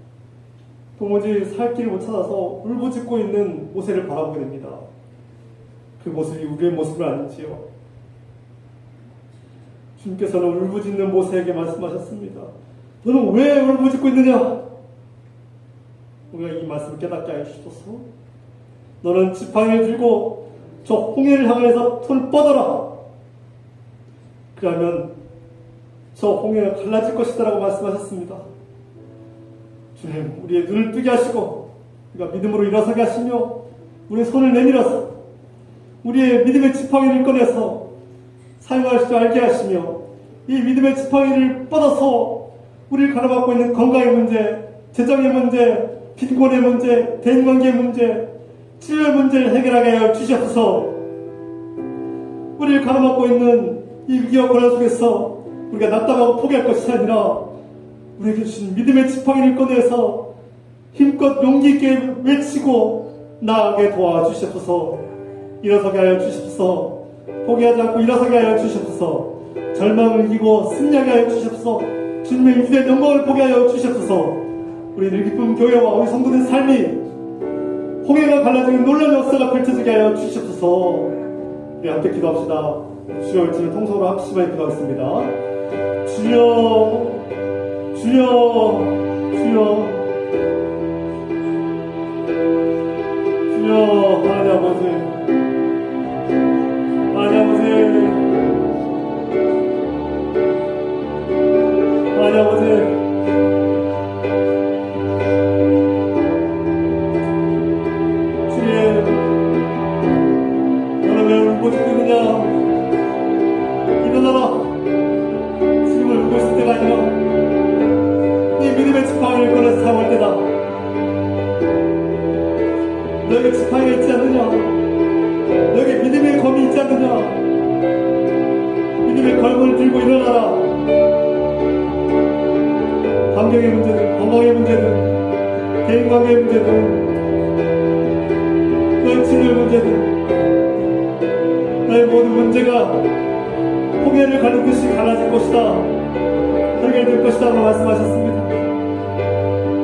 도무지 살 길을 못 찾아서 울부짖고 있는 모세를 바라보게 됩니다. 그 모습이 우리의 모습은 아니지요. 주님께서는 울부짖는 모세에게 말씀하셨습니다. 너는 왜 울부짖고 있느냐? 우리가 이 말씀을 깨닫게 하여 주소서. 너는 지팡이를 들고 저 홍해를 향해서 손을 뻗어라. 그러면 저 홍해가 갈라질 것이다라고 말씀하셨습니다. 주님, 우리의 눈을 뜨게 하시고 우리가 믿음으로 일어서게 하시며 우리의 손을 내밀어서 우리의 믿음의 지팡이를 꺼내서 사용할 줄 알게 하시며 이 믿음의 지팡이를 뻗어서 우리를 가로막고 있는 건강의 문제, 재정의 문제, 빈곤의 문제, 대인관계의 문제, 치료의 문제를 해결하게 하여 주시옵소서. 우리를 가로막고 있는 이 위기와 고난 속에서 우리가 낙담하고 포기할 것이 아니라 우리에게 주신 믿음의 지팡이를 꺼내서 힘껏 용기 있게 외치고 나아가게 도와주시옵소서. 일어서게 하여 주시옵소서. 포기하지 않고 일어서게 하여 주시옵소서. 절망을 이기고 승리하게 하여 주시옵소서. 주님의 위대한 영광을 보게 하여 주시옵소서. 우리 늘기쁨 교회와 우리 성도된 삶이 홍해가 갈라지는 놀라운 역사가 펼쳐지게 하여 주시옵소서. 우리 함께 기도합시다. 주여 외치는 통성으로 함께 기도하겠습니다. 주여, 주여, 주여, 주여. 하나님 아버지, 하나님 아버지, 하나님 아버지, 너는 왜 울고 있느냐? 일어나라. 지금을 울고 있을 때가 아니라 네 믿음의 지팡이를 꺼내서 사용할 때다. 너에게 지팡이가 있지 않느냐? 너에게 믿음의 검이 있지 않느냐? 믿음의 검을 들고 일어나라. 환경의 문제든 건강의 문제든 대인관계의 문제든 너의 치료의 문제든 너의 모든 문제가 홍해를 가는 듯이 갈라질 것이다. 해결될 것이다 라고 말씀하셨습니다.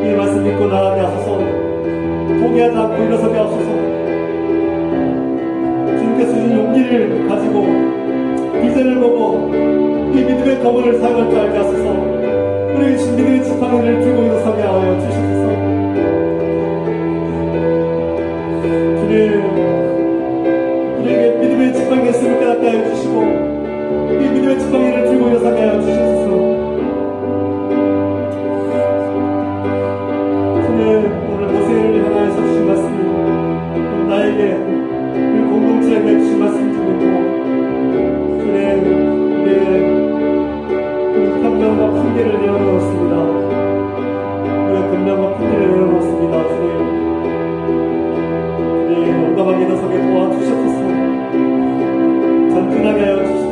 이 말씀 믿고 나아가게 하소서. 포기하지 않고 일어서게 하소서. 주님께서 주신 용기를 가지고 비전을 보고 이 믿음의 검을 사용할 줄 알게 하소서. 우리 주신 믿음의 지팡이를 들고 일어서게 하여 주시소서. 주님, 우리에게 믿음의 지팡이가 있음을 깨닫게 하여 주시고 이 믿음의 지팡이를 들고 일어서게 하여 주시소서. 주님, 오늘 모세를 향하여서 주신 말씀이 나에게 우리 공동체에게 주신 말씀 중이고 주님, 우리의 그 변명과 핑계를 내어놓았습니다. 우리의 변명과 핑계를 내어놓았습니다. 주님, 용감하게 일어서게 도와주시옵소서. 전진하게 하여 주시옵소서.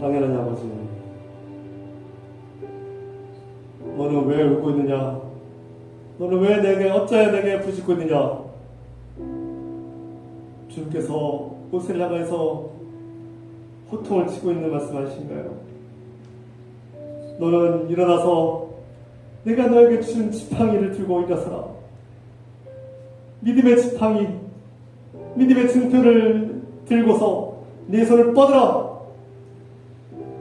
사랑하는 아버지, 너는 왜 울고 있느냐? 너는 왜 내게 어찌하여 내게 부짖고 있느냐? 주님께서 모세를 향해서 호통을 치고 있는 말씀하신가요? 너는 일어나서 내가 너에게 준 지팡이를 들고 일어서라. 믿음의 지팡이, 믿음의 증표를 들고서 네 손을 뻗으라.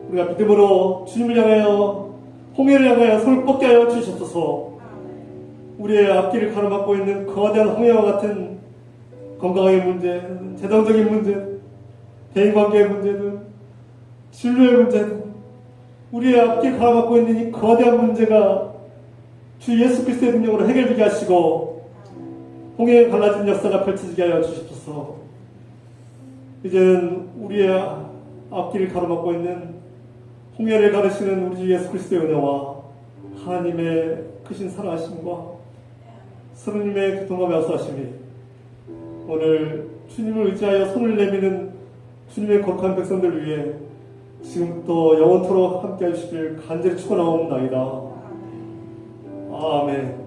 우리가 믿음으로 주님을 향하여 홍해를 향하여 손을 뻗게 하여 주시옵소서. 우리의 앞길을 가로막고 있는 거대한 홍해와 같은 건강의 문제, 재정적인 문제, 대인관계의 문제든 진로의 문제든 우리의 앞길 가로막고 있는 이 거대한 문제가 주 예수 그리스도의 능력으로 해결되게 하시고 홍해에 갈라진 역사가 펼쳐지게 하여 주시옵소서. 이제는 우리의 앞길을 가로막고 있는 홍해를 가르시는 우리 주 예수 그리스도의 은혜와 하나님의 크신 사랑하심과 성령님의 교통감에 역사하심이 오늘 주님을 의지하여 손을 내미는 주님의 거룩한 백성들 위해 지금부터 영원토록 함께 해주시길 간절히 축원하옵나이다. 아멘.